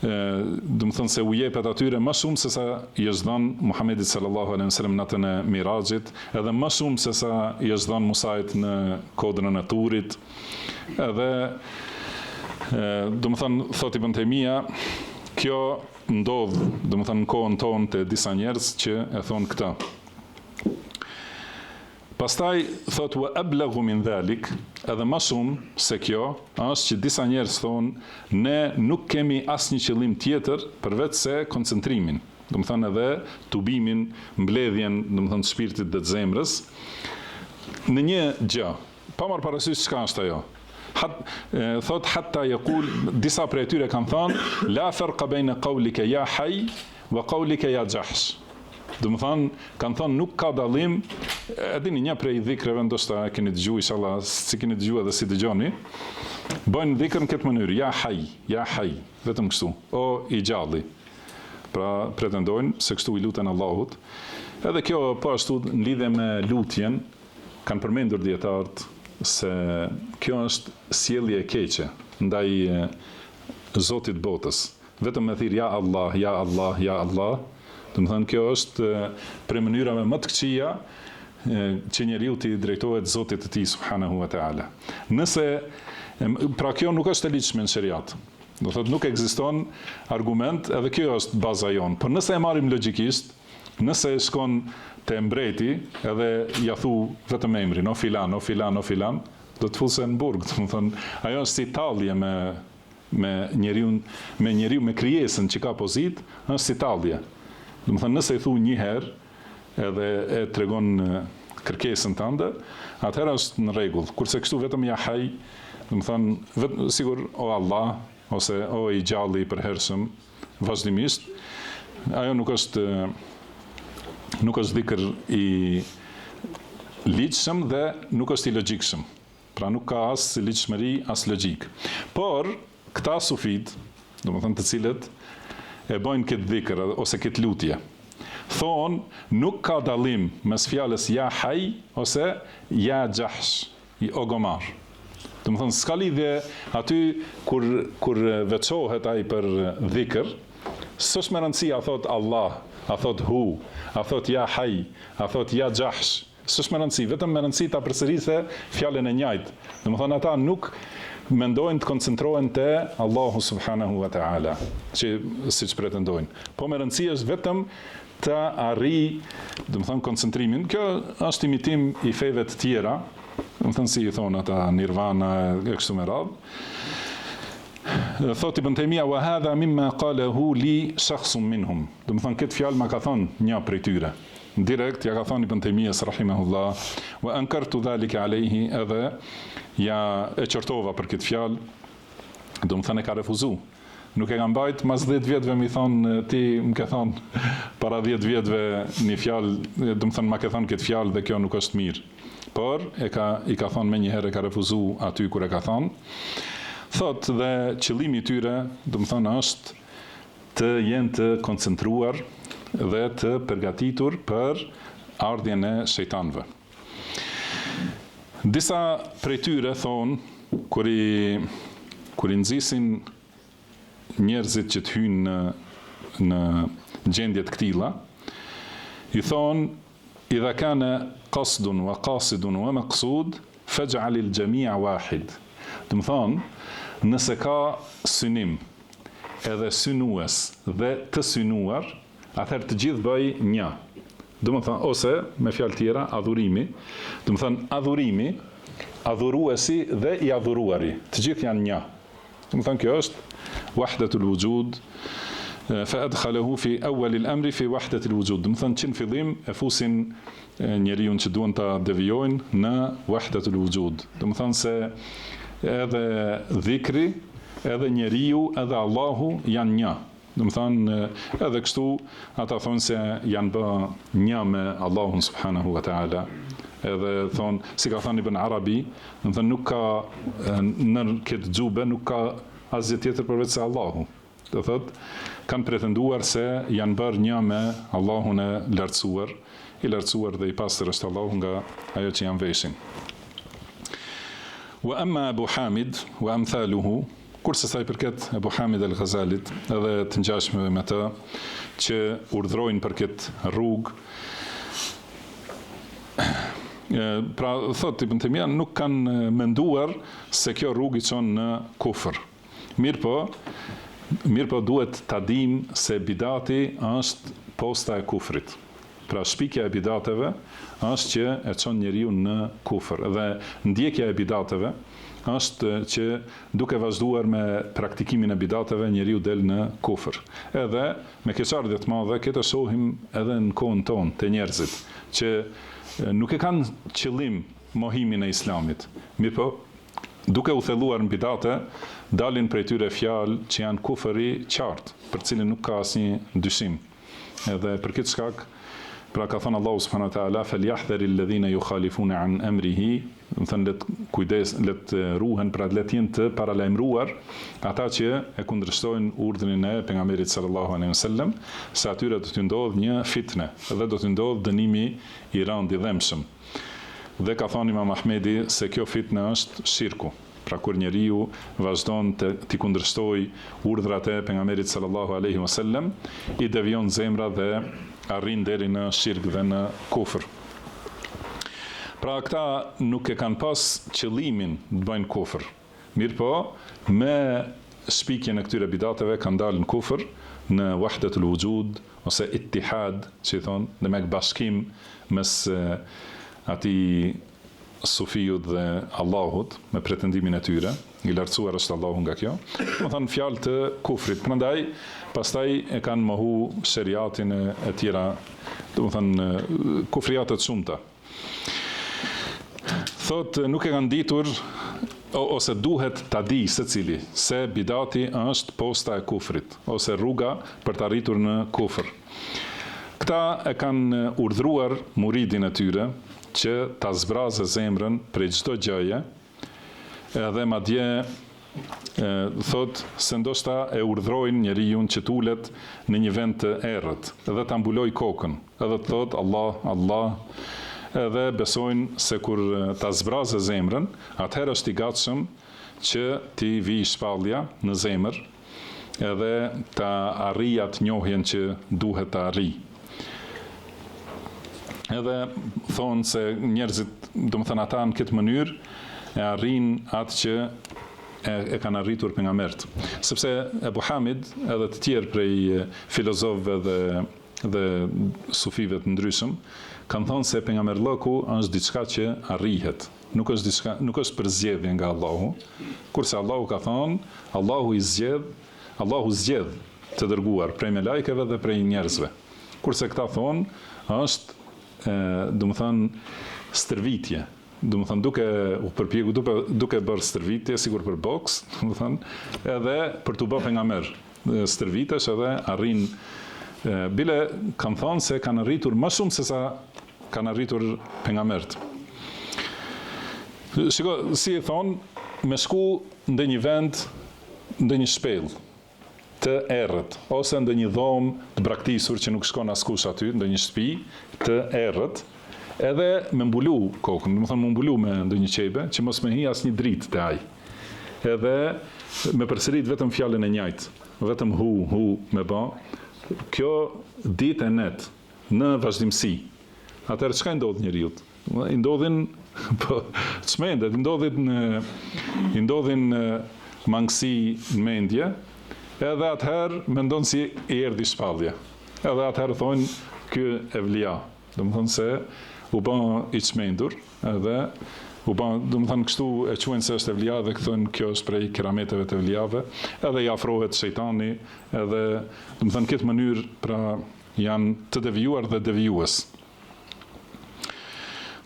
do të thonë se u jepet atyre më shumë se sa i është dhënë Muhamedit sallallahu alaihi wasallam natën e Mirajit, edhe më shumë se sa i është dhënë Musait në kodrën e Turit. Edhe do të thonë thotë Ibn Taymija, kjo ndodh, do të thonë në kohën tonë të disa njerëz që e thonë këtë. Pastaj thotë wa ablaghu min dhalik, edhe më shumë se kjo është që disa njerëz thonë ne nuk kemi asnjë qëllim tjetër përveç se koncentrimin, do të thonë edhe tubimin, mbledhjen, do të thonë shpirtit dhe të zemrës në një gjë, pa marrë parasysh çka është ajo. Thot hatta yaqul, disa prej tyre kanë thënë la farqa baina qawlika ya hayy wa qawlika ya jahsh. Do të thonë, kanë thënë nuk ka dallim, e dini një prej dhikrave ndoshta e keni dëgjuar, inshallah, si keni dëgjuar dhe si dëgjoni, bëjnë dhikr në këtë mënyrë, ya hayy, vetëm kështu, o i gjalli. Pra pretendojnë se kështu i luten Allahut. Edhe kjo po ashtu në lidhje me lutjen, kanë përmendur dietarët se kjo është sjellje e keqe ndaj Zotit botës. Vetëm me thirr ja Allah, ja Allah, ja Allah. Do të thënë kjo është prej mënyrave më të këqija që njeriu t'i drejtohet Zotit të tij subhanahu wa taala. Nëse pra kjo nuk është e ligjshme në shariat. Do thotë nuk ekziston argument, edhe kjo është baza jon. Por nëse e marrim logjikisht, nëse shkon te mbreti edhe ja thu vetëm emrin, o filan, o filan, o filan, do të fusen në burg, do të thonë, ajo është si tallje me njeriu me krijesën që ka pozit, është si tallje. Do të thonë nëse i thu një herë edhe e tregon kërkesën tënde, atëherë është në rregull. Kurse kështu vetëm ja haj, do të thonë vetëm sigur o Allah ose o i gjalli i përhershëm vazhdimisht, ajo nuk është dhikr i ligjshëm dhe nuk është i logjikshëm. Pra nuk ka as ligjshmëri, as logjik. Por këta sufit, domethënë të cilët e bëjnë këtë dhikr ose këtë lutje, thonë nuk ka dallim mes fjalës ja haj ose ja jahsh, i ogomar. Domethënë s'ka lidhje aty kur veçohet ai për dhikr, s'është me rëndësi a thot Allah, a thot hu, a thot ja haj, a thot ja jahsh. S'është me rëndësi, vetëm me rëndësi ta përsërisë fjalën e njëjtë. Domethënë ata nuk mendojnë të koncentrohen te Allahu subhanahu wa taala, siç pretendojnë. Po me rëndësi është vetëm të arrijë, domethënë koncentrimin. Kjo është imitim i feve të tjera, domethënë si i thonë ata Nirvana e kështu me radhë. Thot Ibn Taymija wa hadha mimma qalahu li shakhsun minhum. Domethënë këtë fjalë ma ka thonë një prej tyre. Direkt ja ka thonë Ibn Taymijas rahimahullah, wa ankartu dhalika alayhi, edhe ja e qortova për këtë fjalë, domethënë e ka refuzu. Nuk e ka mbajt mas 10 vjetëve mi thonë ti më ke thonë para 10 vjetëve një fjalë, domethënë ma ke thonë këtë fjalë dhe kjo nuk është mirë. Por i ka thonë me një herë, e ka refuzu aty kur e ka thonë. Thot dhe qëllimi i tyre, domethënë është të jenë të koncentruar dhe të përgatitur për ardhjen e shejtanëve. Disa prej tyre thonë kur i nxisin njerëzit që të hyjnë në gjendje të këtilla, i thonë idha kana qasdun wa qasidun wa maqsud faj'al al-jami' wahid. Do të thonë nëse ka synim edhe synues dhe të synuar, atëherë të gjithë bëj një. Do të thonë ose me fjalë tjera adhurimi, do të thonë adhurimi, adhuruesi dhe i adhuruari, të gjithë janë një. Do të thonë kjo është wahdatul wujud, fa adkhalahu fi awwal al-amri fi wahdatil wujud. Do të thonë që në fillim e fusin njeriu që duan ta devijojnë në wahdatul wujud. Do të thonë se edhe dhikri, edhe njeriu, edhe Allahu janë një. Do të thonë edhe kështu ata thonë se janë bë një me Allahun subhanahu wa taala. edhe thon, si ka thënë Ibn Arabi, do të thënë nuk ka në këtë xhube nuk ka asgjë tjetër përveç se Allahu. Do thotë, kanë pretenduar se janë bërë një me Allahun e lartësuar, i lartësuar dhe i pastër është Allahu nga ajo që janë veshin. Wa amma Abu Hamid wa amthaluhu, kurse sa i përket Abu Hamid al-Ghazalit, edhe të ngjashme me të që urdhrojnë për këtë rrugë, pra thot Ibn Taymija nuk kanë menduar se kjo rrugë i çon në kufër. Mirë po duhet ta dim se bidati është posta e kufrit. Pra shpikja e bidateve është që e çon njeriu në kufër dhe ndjekja e bidateve është që duke vazhduar me praktikimin e bidateve njeriu del në kufër. Edhe me keqardhje të madhe këtë shohim edhe në kohën tonë te njerëzit që nuk e kanë qëllim mohimin e Islamit. Mirëpo duke u thelluar në bidate dalin prej tyre fjalë që janë kufëri qartë, për cilin nuk ka asnjë dyshim. Edhe për këtë shkak, pra ka thënë Allahu subhanahu wa taala, "Falyahdharil ladhina yukhalifuna an amrihi", do të thënë let ruhen, pra let jenë të paralajmëruar ata që e kundërshtojnë urdhrin e pejgamberit sallallahu alaihi wasallam, se atyre do t'u ndodh një fitne dhe do t'u ndodh dënimi i rënd i dhemshëm. Dhe ka thënë Imam Ahmedi se kjo fitne është shirku. Pra kur njeriu vazhdon të kundërshtoj urdhrat e pejgamberit sallallahu alaihi wasallam, i devijon zemra dhe arrin deri në shirk dhe në kufër. Pra këta nuk e kanë pas qëllimin të bëjnë kufër. Mirëpo me shpikjen e këtyre bidateve kanë dalë në kufër, në wahdatul wujud ose ittihad, që thon, dhe me bashkim mes atij sufiut dhe Allahut, me pretendimin e tyre, i lartësuar është Allahu nga kjo, do të thonë fjalë të kufrit. Prandaj, pastaj e kanë mohu sheriatin e tjera, do të thonë kufriate të shumta. Thot, nuk e kanë ditur ose duhet ta di secili se bidati është posta e kufrit ose rruga për të arritur në kufër. Këta e kanë urdhruar muridin e tyre që ta zbrazë zemrën prej çdo gjëje, edhe madje thot se ndoshta e urdhrojnë njeriu që tulet në një vend të errët dhe ta mbuloj kokën, edhe të thot Allah, Allah, edhe besojnë se kur ta zbrazë zemrën, atëherë është i gatshëm që ti vi shpallja në zemër, edhe ta arrijë atë njohjen që duhet ta arrijë. Edhe thonë se njerëzit, do më thënë ata në këtë mënyrë, e arrin atë që e kanë arritur pejgambert. Sepse Abu Hamid edhe të tjerë prej filozofëve dhe sufive të ndryshëm kanë thonë se pejgamberllëku është diçka që arrihet, nuk është përzgjedhje nga Allahu, kurse Allahu ka thonë, Allahu zgjedh të dërguar prej melajkeve dhe prej njerëzve. Kurse këta thonë është do më thënë stërvitje, do më thënë duke u përpjeku, duke bërë stërvitje, sigur për boks, do më thënë, edhe për të bërë pejgamber stërvitesh edhe arrin, bile kanë thonë se kanë arritur më shumë se sa kanë arritur pejgambert. Shiko, si e thonë, me shku ndë një vend, ndë një shpellë të errët, ose ndë një dhomë të braktisur që nuk shkon askush aty, ndë një shtëpi të errët, edhe me mbulu kokën, do të thonë me mbulu me ndë një qebe, që mos me hi asnjë dritë të aj. Edhe me përsërit vetëm fjalën e njëjtë, vetëm hu me ba, kjo ditë e net, në vazhdimsi. Atëherë çka ndodh njeriut? I ndodhin, po, çmendet, i ndodhin mangësi në mendje, edhe atëherë mendon si i erdhi shpallja. Edhe atëherë thonë ky evlia. Do të thonë se u bë i çmendur, edhe u bë, do të thonë kështu e quajnë se është evlia dhe thonë kjo është prej kerameteve të evliave, edhe i afrohet shejtani, edhe do të thonë këtë mënyrë pra janë të devijuar dhe devijues.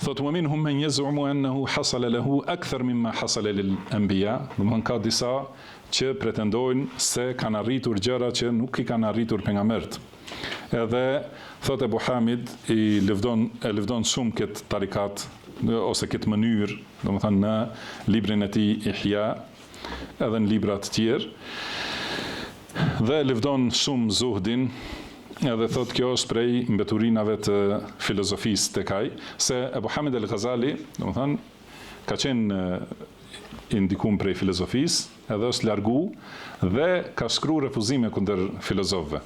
Thot wa minhum man yaz'umu annahu hasala lahu akthar mimma hasala lil anbiya, do të thonë ka disa që pretendojnë se kanë arritur gjëra që nuk i kanë arritur pejgambert. Edhe thot Abu Hamid e lëvdon shumë këtë tarikat ose këtë mënyrë, domethënë në librin e tij Ihya, edhe në libra të tjerë, dhe lëvdon shumë zuhdin, edhe thot kjo është prej mbeturinave të filozofisë tek ai, se Ebu Hamid al-Ghazali, domethënë, ka qenë i ndikuar prej filozofisë, edhe është largu dhe ka shkruar refuzime kundër filozofëve.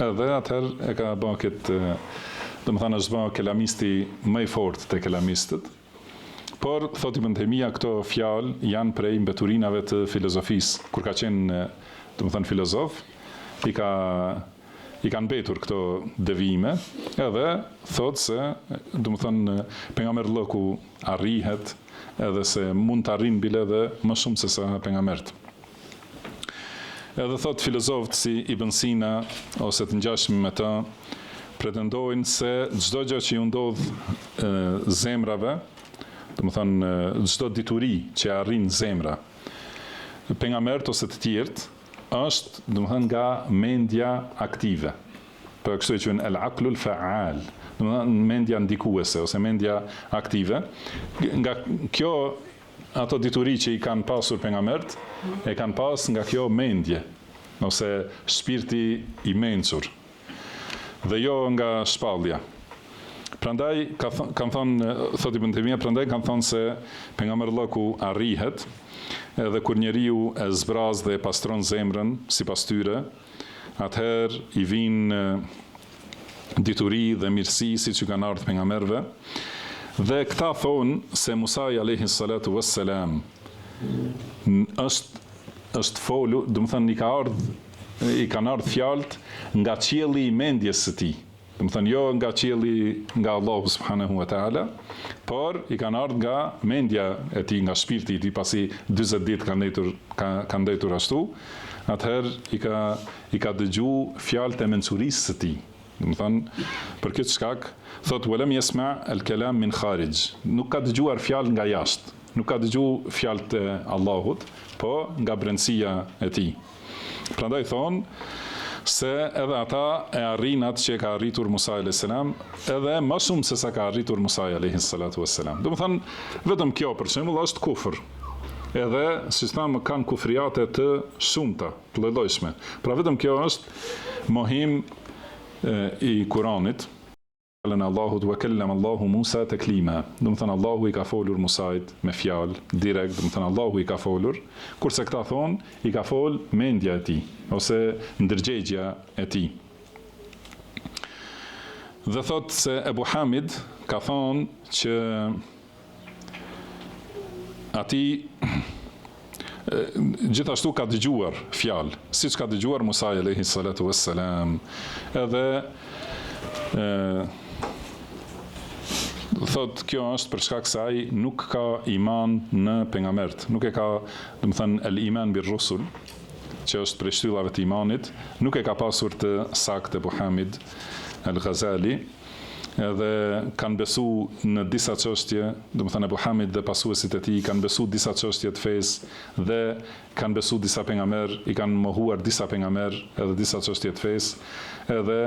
Edhe atëherë e ka bërë këtë, domethënë është bërë kelamisti më i fortë te kelamistët. Por thot Ibn Taymija, këto fjalë janë prej mbeturinave të filozofisë. Kur ka qenë, domethënë, filozof, i ka mbetur këto devijime, edhe thot se, domethënë, pejgamberi arrihet, edhe se mund të arrin bile dhe më shumë se sa pejgambert. Edhe thot filozofët si Ibn Sina ose të ngjashëm me të pretendojnë se çdo gjë që ju ndodh zemrave, domethënë çdo dituri që arrin zemra, pejgambert ose të tjerët, është domethënë nga mendja aktive. Për kështu e quhen al-aqlul fa'al, domethënë mendja ndikuese ose mendja aktive. Nga kjo ato dituri që i kanë pasur pejgambert, e kanë pas nga kjo mendje ose shpirti i mençur, dhe jo nga shpallja. Prandaj kanë thonë, thot Ibn Taymija, prandaj kanë thonë se pejgamberi arrihet, edhe kur njeriu e zbraz dhe e pastron zemrën sipas tyre, atëherë i vinë dituri dhe mirësi siç që kanë ardhur pejgamberëve. Dhe këta thonë se Musa alayhi salatu wassalam është folur, domethënë i kanë ardhur fjalët nga qielli i mendjes së tij. Domethënë jo nga qielli nga Allahu subhanahu wa taala, por i kanë ardhur nga mendja e tij, nga shpirti i tij, pasi 40 ditë kanë ndetur ashtu. Atëherë i ka dëgjuar fjalët e mençurisë së tij. Domethënë për këtë shkak thot walam yasma al-kalam min kharij. Nuk ka dëgjuar fjalë nga jashtë, nuk ka dëgjuar fjalët e Allahut, po nga brendësia e tij. Prandaj thonë se edhe ata e arrin atë që ka arritur Musa alayhis salam, edhe më shumë se sa ka arritur Musa alayhis salatu wassalam. Domethënë vetëm kjo për shembull është kufër. Edhe si thamë kanë kufriate të shumta, të lloj-llojshme. Pra vetëm kjo është mohim i Kuranit. Në Allahut wa kallama Allahu Musa taklima. Domethënë Allahu i ka folur Musait me fjalë direkt, domethënë Allahu i ka folur, kurse këta thonë i ka fol mendja e tij ose ndërgjegjja e tij. Dhe thot se Ebu Hamid ka thonë që ati gjithashtu ka dëgjuar fjalë, siç ka dëgjuar Musa alayhi salatu wassalam. Edhe thot kjo është për shkak se ai nuk ka iman në pejgambert, nuk e ka, domethënë el-iman bir rusul, që është prej shtyllave të imanit, nuk e ka pasur të saktë Ebu Hamid al-Ghazali, edhe kanë besu në disa çështje, domethënë Ebu Hamid dhe pasuesit e tij kanë besu disa çështje të fesë dhe kanë besu disa pejgamber, i kanë mohuar disa pejgamber edhe disa çështje të fesë, edhe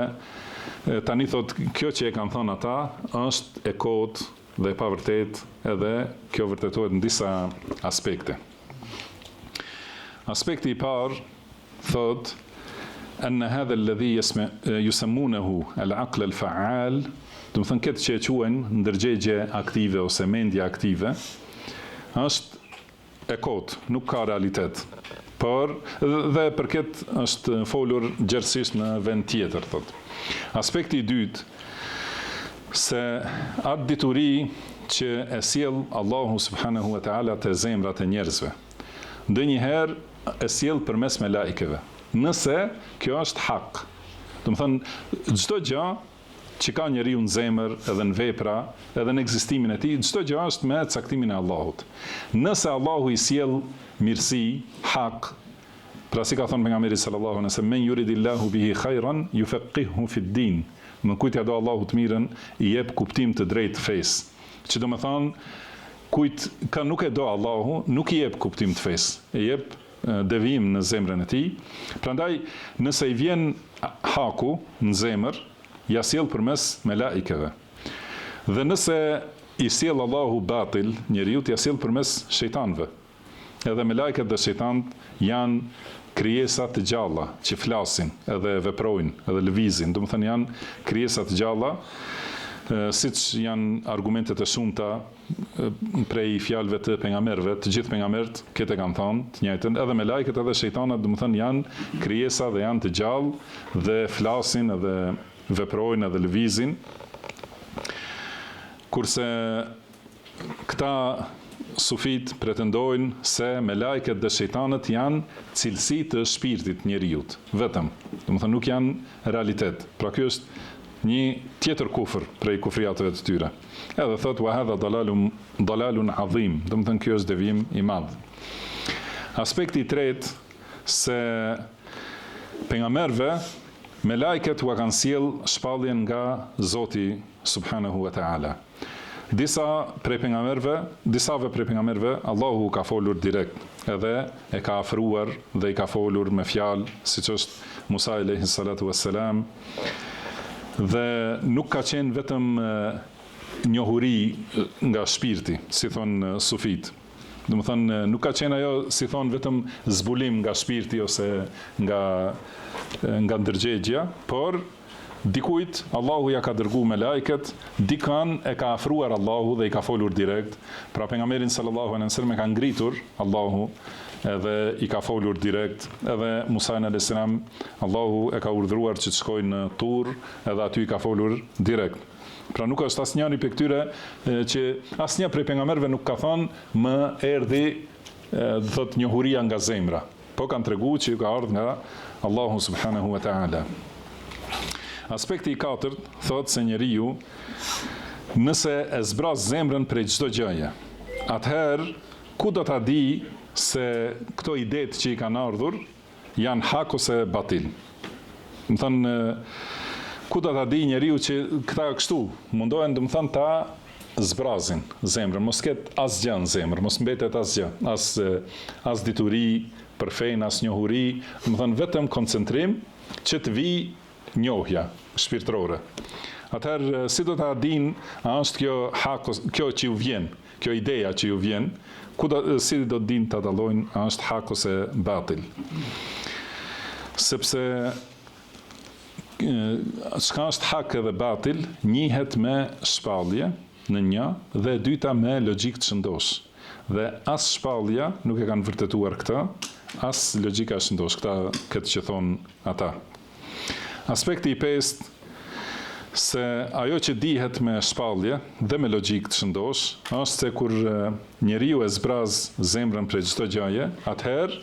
tani thot kjo që e kanë thënë ata është e kot dhe e pavërtet, edhe kjo vërtetohet në disa aspekte. Aspekti i parë thot anna hadha alladhi yusammunahu al-aql al-fa'al, do të thonë këtë që e quajnë ndërgjegje aktive ose mendje aktive, është e kot, nuk ka realitet. Por dhe për këtë është folur gjerësisht në vend tjetër, thot. Aspekti i dytë, se atë dituri që e sjell Allahu subhanahu wa taala te zemrat e njerëzve, ndonjëherë e sjell përmes melaikeve. Nëse kjo është hak, do të thonë çdo gjë që ka njeriu në zemër, edhe në vepra, edhe në ekzistimin e tij, çdo gjë është me caktimin e Allahut. Nëse Allahu i sjell mirësi, hak, pra si ka thënë pejgamberi sallallahu alaihi wasallam, men yuridillahu bihi khairan yufaqihu fi din. Në kujt ja do Allahu të mirën, i jep kuptim të drejtë fesë. Që do të thonë, kujt ka nuk e do Allahu, nuk i jep kuptim të fesë, i jep devijim në zemrën e tij. Prandaj, nëse i vjen haku në zemër, ja sjell përmes melaikeve. Dhe nëse i sjell Allahu batil, njeriu ja sjell përmes shejtanëve. Edhe me lajket dhe shejtanët janë krijesa të gjalla që flasin, edhe veprojnë, edhe lëvizin. Do të thënë janë krijesa të gjalla, siç janë argumentet e shumta prej fjalëve të pejgamberëve, të gjithë pejgamberët këtë kanë thënë, të njëjtën, edhe me lajket edhe shejtanët, do të thënë janë krijesa dhe janë të gjallë dhe flasin edhe veprojnë edhe lëvizin. Kurse këta sufit pretendojnë se me lajket dhe shejtanët janë cilësi të shpirtit njeriut, vetëm. Do të thënë nuk janë realitet. Pra kjo është një tjetër kufër prej kufriatëve të tyre. Edhe thot wa hadha dalalun adhim, do të thënë kjo është devijim i madh. Aspekti i tretë se pejgamberëve me lajket u kanë sjell shpalljen nga Zoti subhanahu wa taala. Disave prej pejgamberëve Allahu ka folur direkt, edhe e ka afruar dhe i ka folur me fjalë, siç është Musa alayhi salatu wassalam, dhe nuk ka qenë vetëm njohuri nga shpirti, si thon sufit. Do të thënë nuk ka qenë ajo, si thon, vetëm zbulim nga shpirti ose nga ndërgjegja, por dikujt Allahu ja ka dërguar me lajket, dikan e ka afruar Allahu dhe i ka folur direkt. Pra pejgamberin sallallahu alaihi wasallam e ka ngritur Allahu edhe i ka folur direkt. Edhe Musa alayhis salam Allahu e ka urdhëruar që të shkojnë në Tur, edhe aty i ka folur direkt. Pra nuk është asnjëri prej këtyre që asnjë prej pejgamberëve nuk ka thënë më erdhi thot njohuria nga zemra, po kanë treguar që ka ardhur nga Allahu subhanahu wa taala. Aspekti i katërt thotë se njeriu nëse e zbraz zemrën prej çdo gjëje, atëherë ku do ta di se këto idetë që i kanë ardhur janë hak ose batil? Do të thënë ku do ta di njeriu që këta kështu mundohen, do të thënë, ta zbrazin zemrën, mos ketë asgjë në zemër, mos mbetet asgjë, as dituri për fen, as njohuri, do të thënë vetëm koncentrim që të vi njohja shpirtërore. Atëherë si do ta din a është kjo hak, kjo që ju vjen, kjo ideja që ju vjen, si do të din ta dallojnë a është hak ose batil? Sepse çka është hak edhe batil njihet me shpallje në një, dhe e dyta me logjik të shëndosh. Dhe as shpallja nuk e kanë vërtetuar këtë, as logjika e shëndosh, këtë që thonë ata. Aspekti i pestë se ajo që dihet me shpallje dhe me logjik të shëndosh është se kur njeriu e zbraz zemrën prej çdo gjëje, atëherë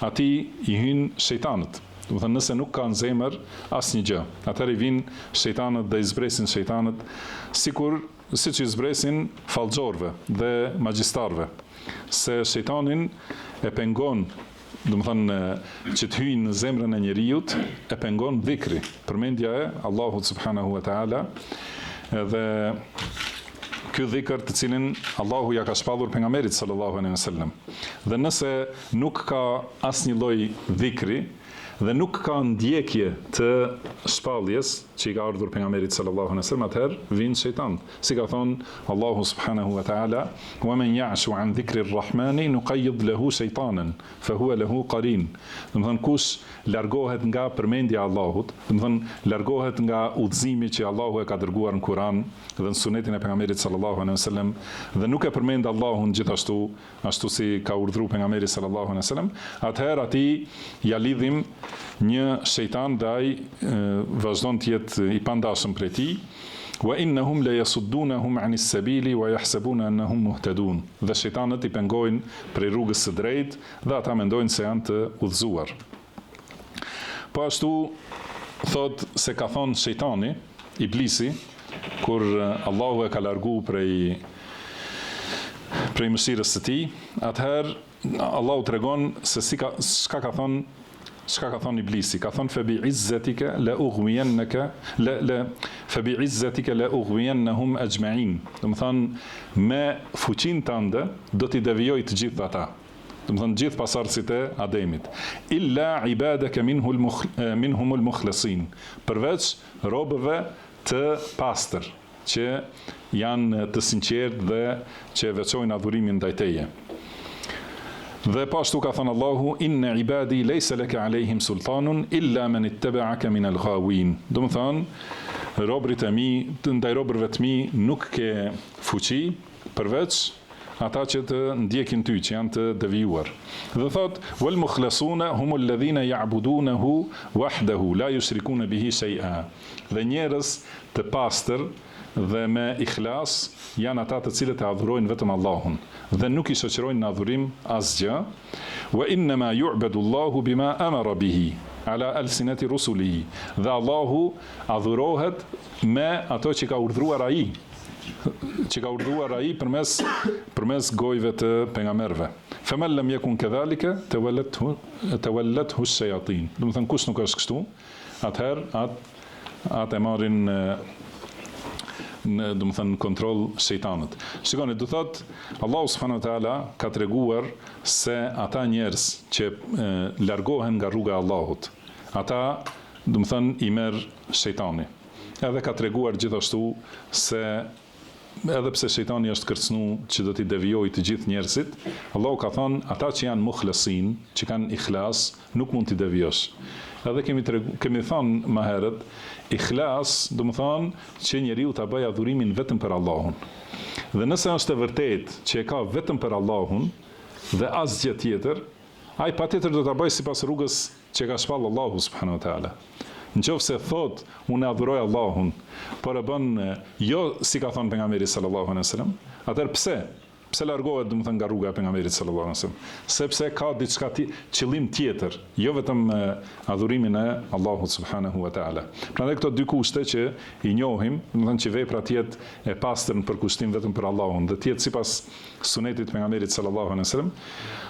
atij i hyn shejtanët. Do të thënë nëse nuk ka në zemër asnjë gjë, atëherë i vinë shejtanët dhe i zbresin shejtanët, siç i zbresin fallxorëve dhe magjistarëve. Se shejtanin e pengon, do të thënë që të hyjnë në zemrën e njeriut, e pengon dhikri, përmendja e Allahut subhanahu wa taala, edhe ky dhikr të cilin Allahu ja ka shpallur pejgamberit sallallahu alaihi wasallam. Dhe nëse nuk ka asnjë lloj dhikri dhe nuk ka ndjekje të shpalljes që i ka ardhur pejgamberit sallallahu alaihi wasallam, atëherë vin shejtan. Si ka thonë Allahu subhanahu wa taala, "Wa man ya'shu 'an dhikri ar-rahmani nuqayyid lahu shaytanan fa huwa lahu qarin." Do të thënë kush largohet nga përmendja e Allahut, do të thënë largohet nga udhëzimi që Allahu e ka dërguar në Kur'an dhe në sunetin e pejgamberit sallallahu alaihi wasallam, dhe nuk e përmend Allahun gjithashtu ashtu si ka urdhëruar pejgamberi sallallahu alaihi wasallam, atëherë atij ja lidhim një shejtan dhe ai vazhdon të jetë i pandashëm prej tij. Wa innahum la yasuddunahum 'anis sabili wa yahsabuna annahum muhtadun. Dhe shejtanët i pengojnë prej rrugës së drejtë dhe ata mendojnë se janë të udhëzuar. Po ashtu thot se ka thonë shejtani, iblisi, kur Allahu e ka largu prej mëshirës së tij, atëherë Allahu tregon se çka ka thonë iblisi. Ka thonë fabi izzatika la ughwiyannaka fabi izzatika la ughwiyannahum ajma'in. Do të thonë me fuqinë tënde do t'i devijoj të gjithë ata. Do të thonë gjithë pasardhësit e Ademit. Illa ibadaka minhumul mukhlasin. Përveç robëve të pastër. që janë të sinqertë dhe që veçojnë adhurimin ndaj teje. Dhe pashtu ka thënë Allahu, inna ibadi laysa laka alehim sultanun illa man ittaba'aka min al-ghawin. Do të thonë, robërit e mi, ndaj robërve të mi nuk ke fuqi përveç ata që të ndjekin ty, që janë të devijuar. Dhe thot, wal mukhlasuna humul ladhina ya'budunahu wahdahu la yushrikuna bihi shay'a. Dhe njerëz të pastër dhe me ikhlas janë ata të cilët e adhurojnë vetëm Allahun dhe nuk i shoqërojnë në adhurim asgjë. Wa innama yu'badu Allahu bima amara bihi ala alsinati rusulihi. Dhe Allahu adhurohet me ato që ka urdhëruar ai, përmes gojve të pejgamberëve. Faman lam yakun kadhalika tawallathu ash-shayatin. Do të thënë kush nuk është kështu, atëherë atë e marrin në do të thënë kontroll shejtanët. Shikoni, do thot Allahu subhanahu wa taala ka treguar se ata njerëz që largohen nga rruga e Allahut, ata do të thënë i merr shejtani. Edhe ka treguar gjithashtu se edhe pse shejtani është kërcënu që do t'i devijojë të gjithë njerëzit, Allahu ka thënë ata që janë mukhlasin, që kanë ikhlas, nuk mund t'i devijosh. Edhe kemi thënë më herët, ikhlas do të thonë që njeriu ta bëjë adhurimin vetëm për Allahun. Dhe nëse është e vërtetë që e ka vetëm për Allahun dhe asgjë tjetër, ai patjetër do ta bëjë sipas rrugës që ka shpall Allahu subhanahu wa taala. Nëse thot unë adhuroj Allahun, por e bën jo si ka thënë pejgamberi sallallahu alaihi wasallam, atëherë pse largohet do të thënë nga rruga e pejgamberit sallallahu alaihi wasallam? Sepse ka diçka qëllim tjetër, jo vetëm adhurimin e Allahut subhanahu wa taala. Prandaj këto dy kushte që i njohim, do të thënë që vepra të jetë e pastër në përkushtim vetëm për Allahun dhe të jetë sipas sunetit të pejgamberit sallallahu alaihi wasallam,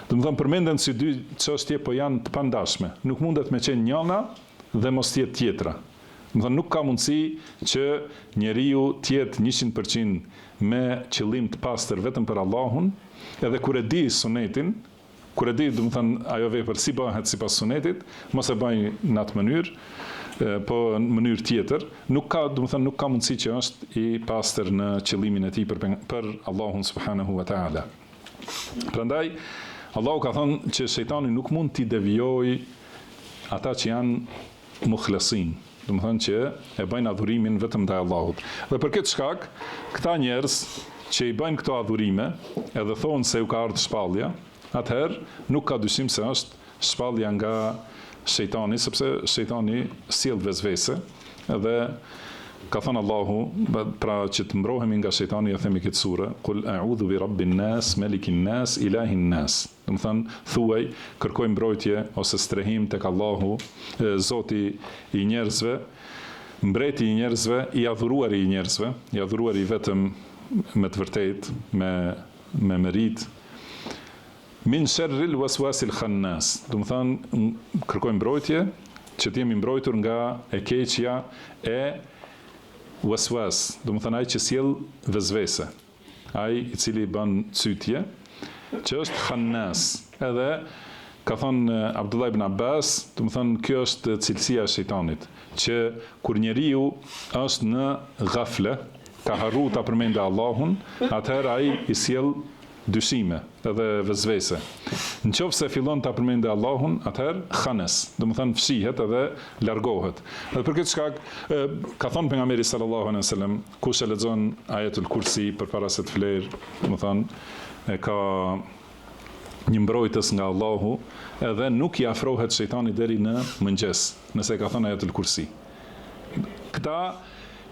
do të thënë përmenden si dy çështje po janë të pandashme. Nuk mundet me qenë njëna dhe mos të jetë tjetra. Do të thënë nuk ka mundësi që njeriu të jetë 100% me qëllim të pastër vetëm për Allahun, edhe kur e di sunetin, kur e di, do të thënë ajo vepër si bëhet sipas sunetit, mos e bëj në atë mënyrë, po në mënyrë tjetër, nuk ka mundësi që është i pastër në qëllimin e tij për Allahun subhanahu wa taala. Prandaj Allahu ka thënë që shejtani nuk mund t'i devijojë ata që janë mukhlasin. Do të thënë që e bëjnë adhurimin vetëm ndaj Allahut. Dhe për këtë shkak, këta njerëz që i bëjnë këto adhurime, edhe thonë se u ka ardhur shpallja, atëherë nuk ka dyshim se është shpallja nga shejtani, sepse shejtani sjell vezvese, edhe ka thënë Allahu, pra që të mbrohemi nga shejtani, ja themi këtë sure, Qul a'udhu bi rabbin nas, malikin nas, ilahin nas. Do të thënë, thuaj, kërkoj mbrojtje ose strehim tek Allahu, Zoti i njerëzve, mbreti i njerëzve, i adhuruari i njerëzve, i adhuruari vetëm me të vërtetë, me merit. Min sharril waswasil khannas. Do të thënë, kërkoj mbrojtje, që të jemi mbrojtur nga e keqja e waswas, do të thënë ai që sjell vezvese, ai i cili bën cytje, që është khannas. Edhe ka thënë Abdullah ibn Abbas, do të thënë kjo është cilësia e shejtanit, që kur njeriu është në ghafle, ka harru ta përmendë Allahun, atëherë ai i sjell dyshime edhe vezvese. Nëse fillon ta përmendë Allahun, atëherë khanes, do të thënë fshihet edhe largohet. Dhe për këtë shkak ka thënë pejgamberi sallallahu alaihi wasallam, kush e lexon ajetul kursi përpara se të flerë, do të thënë ka një mbrojtës nga Allahu, edhe nuk i afrohet shejtani deri në mëngjes, nëse ka thënë ajetul kursi. Këta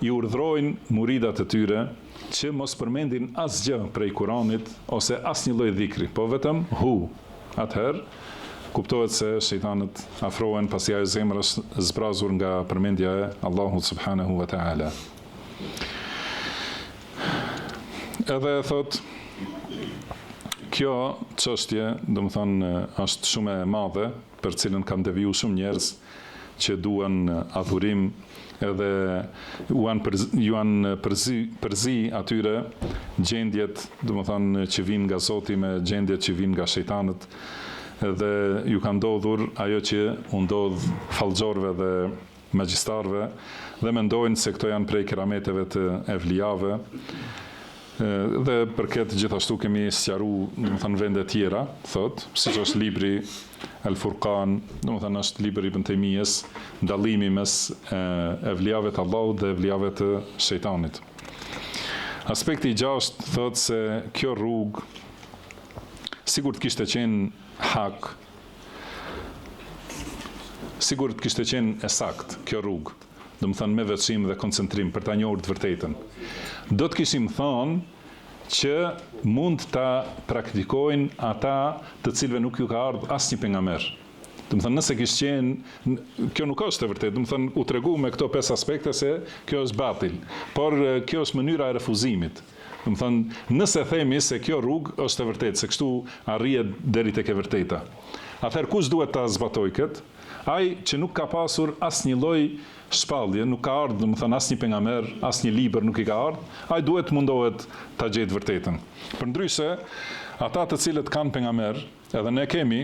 i urdhrojnë muridat e tyre që mos përmendin asgjë prej Kuranit ose asnjë lloj dhikri, po vetëm hu. Atëherë kuptohet se shejtanët afrohen pasi ajo zemra është zbrazur nga përmendja e Allahut subhanahu wa taala. Edhe thot, kjo çështje, do të thonë, është shumë e madhe, për cilën kanë deviju shumë njerëz që duan adhurim, edhe juan përzi atyre gjendjet, do të thonë, që vinë nga Zoti me gjendjet që vinë nga shejtanët, edhe ju ka ndodhur ajo që u ndodh fallxorëve dhe magjistarëve dhe mendojnë se këto janë prej kerameteve të evlijave. Dhe për këtë gjithashtu kemi sqaruar, domethënë vende tjera, thot, siç është libri El Furqan, domethënë është libri Ibn Taymiyes, dallimi mes evlijave të Allahut dhe evlijave të shejtanit. Aspekti i gjashtë thot se kjo rrugë sigur të kishte qenë hak, sigur të kishte qenë e sakt kjo rrugë, domethënë me veçim dhe koncentrim për ta njohur të vërtetën. Do të kishim thënë që mund ta praktikojnë ata të cilëve nuk ju ka ardhur asnjë pejgamber. Domethënë nëse kishte qenë, kjo nuk është e vërtetë, domethënë u tregu me këto 5 aspekte se kjo është batil, por kjo është mënyra e refuzimit. Domethënë nëse themi se kjo rrugë është e vërtetë, se kështu arrihet deri tek e vërteta. Atëherë kush duhet ta zbatojë këtë? Ai që nuk ka pasur asnjë lloj shpallje, nuk ka ardhur, domethënë asnjë pejgamber, asnjë libër nuk i ka ardhur, ai duhet mundohet ta gjejë vërtetën. Përndryshe, ata të cilët kanë pejgamber, edhe ne kemi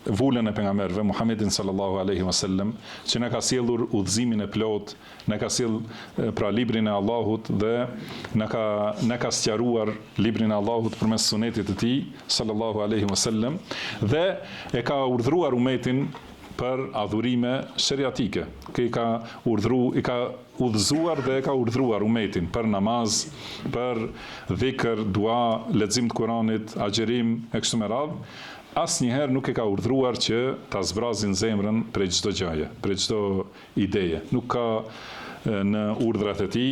vulën e pejgamberëve, Muhammedin sallallahu alaihi wasallam, që na ka sjellur udhëzimin e plot, na ka sjell pra librin e Allahut dhe na ka sqaruar librin e Allahut përmes sunetit të tij sallallahu alaihi wasallam dhe e ka urdhëruar umetin për adhurime sheriatike. I ka udhëzuar dhe e ka urdhëruar umetin për namaz, për dhikr, dua, lexim të Kuranit, agjerim e kështu me radhë. Asnjëherë nuk e ka urdhëruar që ta zbrazin zemrën prej çdo gjëje, prej çdo ideje. Nuk ka në urdhrat e tij,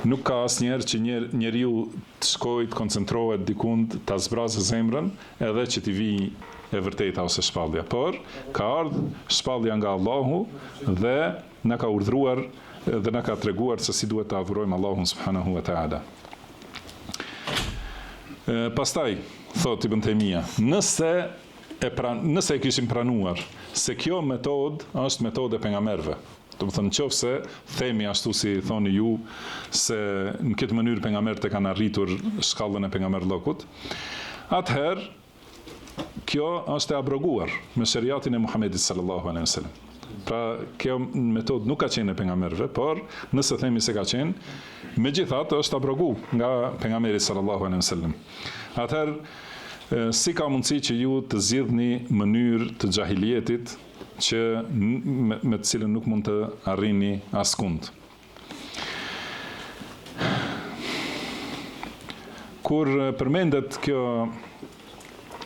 nuk ka asnjëherë që njeriu të shkojë të koncentrohet dikund, ta zbrazë zemrën edhe që t'i vijë e vërteta ose shpallja, por ka ardhur shpallja nga Allahu dhe na ka urdhëruar dhe na ka treguar se si duhet të adhurojmë Allahun subhanahu wa taala. Pastaj thot Ibn Taymija, nëse e kishim pranuar se kjo metodë është metodë e pejgamberëve, domethënë nëse themi ashtu si thoni ju se në këtë mënyrë pejgamberët e kanë arritur shkallën e pejgamberllokut, atëherë kjo është e abroguar me sheriatin e Muhamedit sallallahu alaihi wasallam. Pra kjo metodë nuk ka qenë e pejgamberëve, por nëse themi se ka qenë, megjithatë është abroguar nga pejgamberi sallallahu alaihi wasallam. Atëherë si ka mundësi që ju të zgjidhni mënyrë të xahilietit që me të cilën nuk mund të arrini askund? Kur përmendet kjo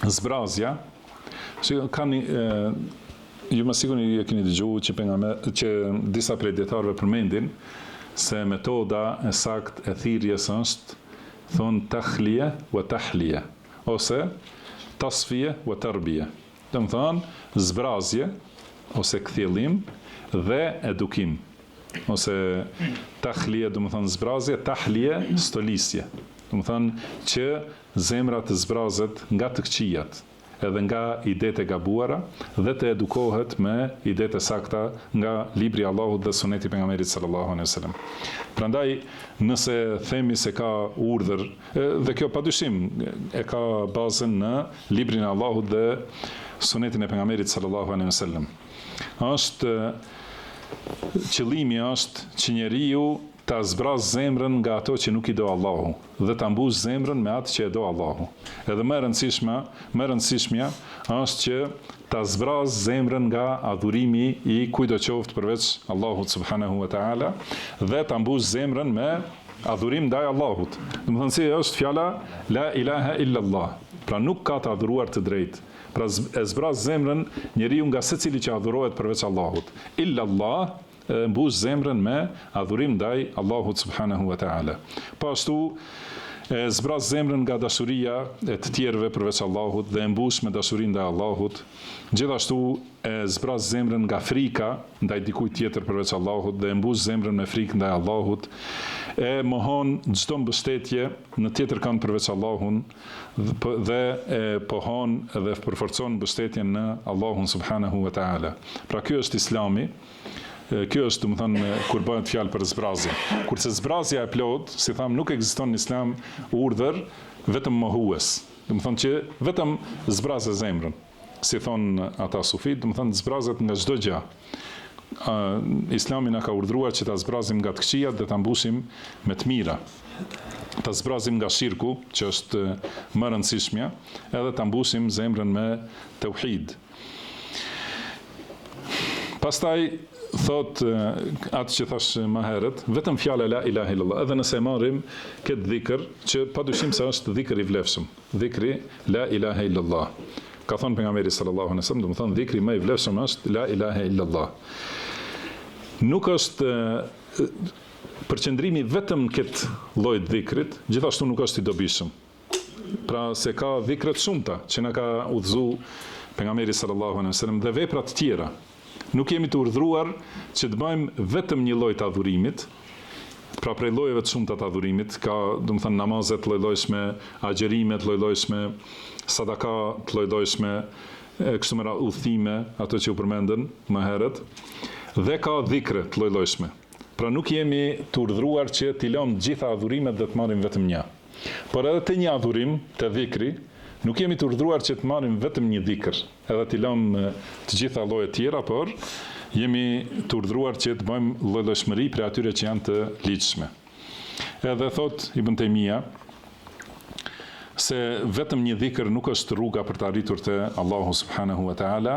zbrazja, ju më sigurt e keni dëgjuar që disa prej dietarëve përmendin se metoda e saktë e thirrjes është thon takhliya wa tahliya ose tasfiya wa tarbiya. Domethënë zbrazje ose kthjellim dhe edukim. Ose takhliya domethënë zbrazje, tahliya stolisje. Domethënë që zemra të zbrazet nga të këqijat, edhe nga idetë e gabuara dhe të edukohet me idetë e sakta nga libri i Allahut dhe suneti i pejgamberit sallallahu alaihi wasallam. Prandaj nëse themi se ka urdhër, dhe kjo padyshim e ka bazën në librin e Allahut dhe sunetin e pejgamberit sallallahu alaihi wasallam. Qëllimi është që njeriu ta zbraz zemrën nga ato që nuk i do Allahu dhe ta mbush zemrën me atë që e do Allahu. Edhe më e rëndësishmja është që ta zbraz zemrën nga adhurimi i kujdo qoftë përveç Allahut subhanahu wa taala dhe ta mbush zemrën me adhurim ndaj Allahut. Domethënë si është fjala la ilaha illa Allah. Pra nuk ka të adhuruar të drejtë. Pra e zbraz zemrën njeriu nga secili që adhurohet përveç Allahut. Illa Allah mbush zemrën me adhurim ndaj Allahut subhanahu wa taala. Po ashtu e zbraz zemrën nga dashuria e të tjerëve përveç Allahut dhe e mbush me dashurinë ndaj Allahut. Gjithashtu e zbraz zemrën nga frika ndaj dikujt tjetër përveç Allahut dhe e mbush zemrën me frikë ndaj Allahut. E mohon çdo mbështetje në tjetër kënd përveç Allahun dhe e pohon dhe përforcon mbështetjen në Allahun subhanahu wa taala. Pra ky është Islami. Kjo është, domethënë, kur bëhet fjalë për zbrazje. Kurse zbrazja e plot, si tham, nuk ekziston në Islam urdhër vetëm mohues. Domethënë që vetëm zbrazë zemrën. Si thon ata sufit, domethënë zbrazet nga çdo gjë. Islami na ka urdhëruar që ta zbrazim nga të këqijat dhe ta mbushim me të mira. Ta zbrazim nga shirku, që është më e rëndësishmja, edhe ta mbushim zemrën me tauhid. Pastaj thot atë që thash më herët, vetëm fjala la ilaha illallah, edhe nëse marrim këtë dhikr, që padyshim se është dhikr i vlefshëm, dhikri la ilaha illallah. Ka thonë pejgamberi sallallahu alaihi wasallam, do të thonë dhikri më i vlefshëm është la ilaha illallah. Nuk është përqendrimi vetëm në këtë lloj dhikrit, gjithashtu nuk është i dobishëm. Pra se ka dhikre të shumta që na ka udhëzuar pejgamberi sallallahu alaihi wasallam dhe vepra të tjera. Nuk jemi të urdhëruar që të bëjmë vetëm një lloj të adhurimit. Pra prej llojeve të shumta të adhurimit ka, do të thënë, namazet të lloj-llojshme, agjerimet të lloj-llojshme, sadaka të lloj-llojshme, kështu me radhë udhëtime, ato që u përmendën më herët, dhe ka dhikre të lloj-llojshme. Pra nuk jemi të urdhëruar që t'i lëmë të gjitha adhurimet dhe të marrim vetëm një. Por edhe të një adhurim, të dhikri, nuk jemi të urdhëruar që të marrim vetëm një dhikr, edhe t'i lëmë të gjitha llojet tjera, por jemi të urdhëruar që të bëjmë lloj-llojshmëri për atyre që janë të ligjshme. Edhe thot Ibn Taymija se vetëm një dhikr nuk është rruga për të arritur te Allahu subhanahu wa taala,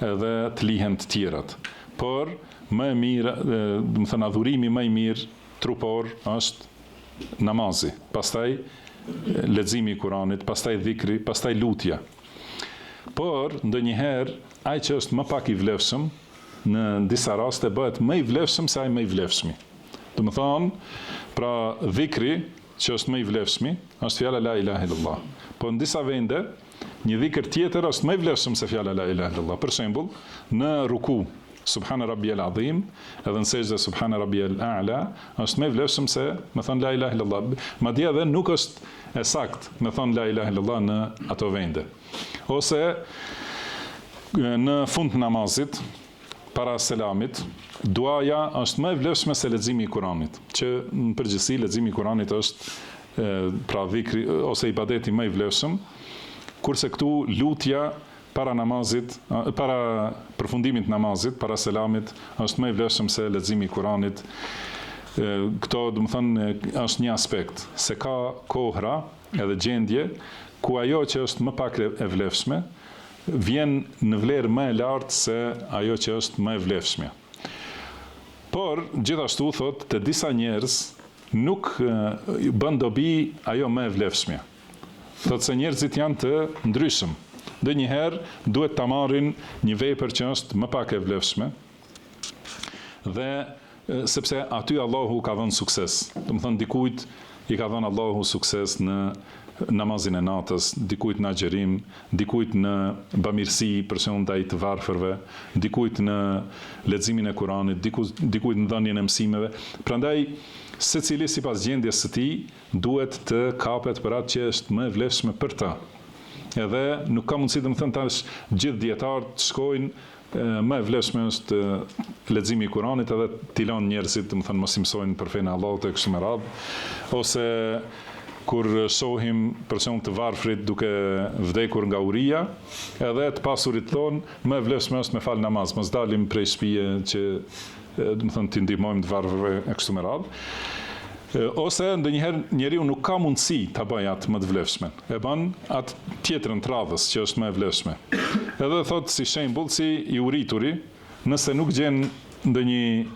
edhe të lihen të tjerat. Por më e mirë, do të thënë adhurimi më i mirë trupor është namazi, pastaj leximi i Kuranit, pastaj dhikri, pastaj lutja. Por ndonjëherë ai që është më pak i vlefshëm në disa raste bëhet më i vlefshëm se ai më i vlefshmi. Do të thonë, pra dhikri që është më i vlefshmi është fjala la ilaha illallah. Po në disa vende një dhikr tjetër është më i vlefshëm se fjala la ilaha illallah. Për shembull, në ruku Subhana rabbiyal azim, edhe në sejdë Subhana rabbiyal a'la, është më i vlefshëm se me thënë la ilaha illallah. Madje edhe nuk është e saktë me thënë la ilaha illallah në ato vende. Ose në fund të namazit, para selamit, duaja është më e vlefshme se leximi i Kuranit, që në përgjithësi leximi i Kuranit është pra dhikri ose ibadeti më i vlefshëm, kurse këtu lutja para namazit, para përfundimit namazit, para selamit, është më i vlefshëm se leximi i Kuranit. Këto, do të thënë, është një aspekt, se ka kohra edhe gjendje ku ajo që është më pak e vlefshme vjen në vlerë më e lartë se ajo që është më e vlefshme. Por gjithashtu thot, te disa njerëz nuk bën dobi ajo më e vlefshme. Thot se njerëzit janë të ndryshëm. Ndonjëherë duhet ta marrin një vepër që është më pak e vlefshme, dhe sepse aty Allahu ka dhënë sukses. Do të thonë dikujt i ka dhënë Allahu sukses në namazin e natës, dikujt në agjerim, dikujt në bamirësi për shembull ndaj të varfërve, dikujt në leximin e Kuranit, dikujt në dhënien e mësimeve. Prandaj secili sipas gjendjes së tij duhet të kapet për atë që është më e vlefshme për ta. Edhe nuk ka mundësi, domethënë, tash gjithë dietarët të shkojnë më e vlefshme është leximi i Kuranit, edhe t'i lanë njerëzit, domethënë, mos i mësojnë për fenë e Allahut e kështu me radhë, ose kur shohim për shembull të varfrit duke vdekur nga uria, edhe të pasurit thonë më e vlefshme është me fal namaz, mos dalim prej shtëpie që domethënë t'i ndihmojmë të varfërve e kështu me radhë. Ose ndonjëherë njeriu nuk ka mundësi ta bëjë atë më të vlefshmen. E bën atë tjetrën të radhës që është më e vlefshme. Edhe thotë si shembull, si i urituri, nëse nuk gjen ndonjë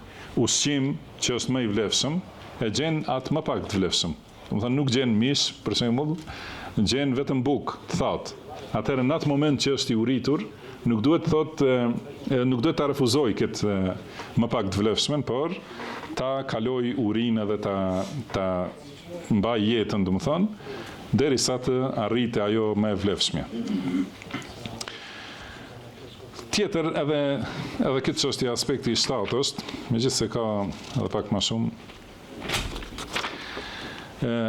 ushqim që është më i vlefshëm, e gjen atë më pak të vlefshëm. Domethënë nuk gjen mish, për shembull, gjen vetëm bukë të thatë. Atëherë në atë moment që është i uritur, nuk duhet ta refuzoj këtë më pak të vlefshmen, por ta kaloj urinë dhe ta mbaj jetën, domethënë, derisa të arrite ajo më e vlefshme. Tjetër edhe këtë çështje aspekti i shtatë është, megjithëse ka edhe pak më shumë.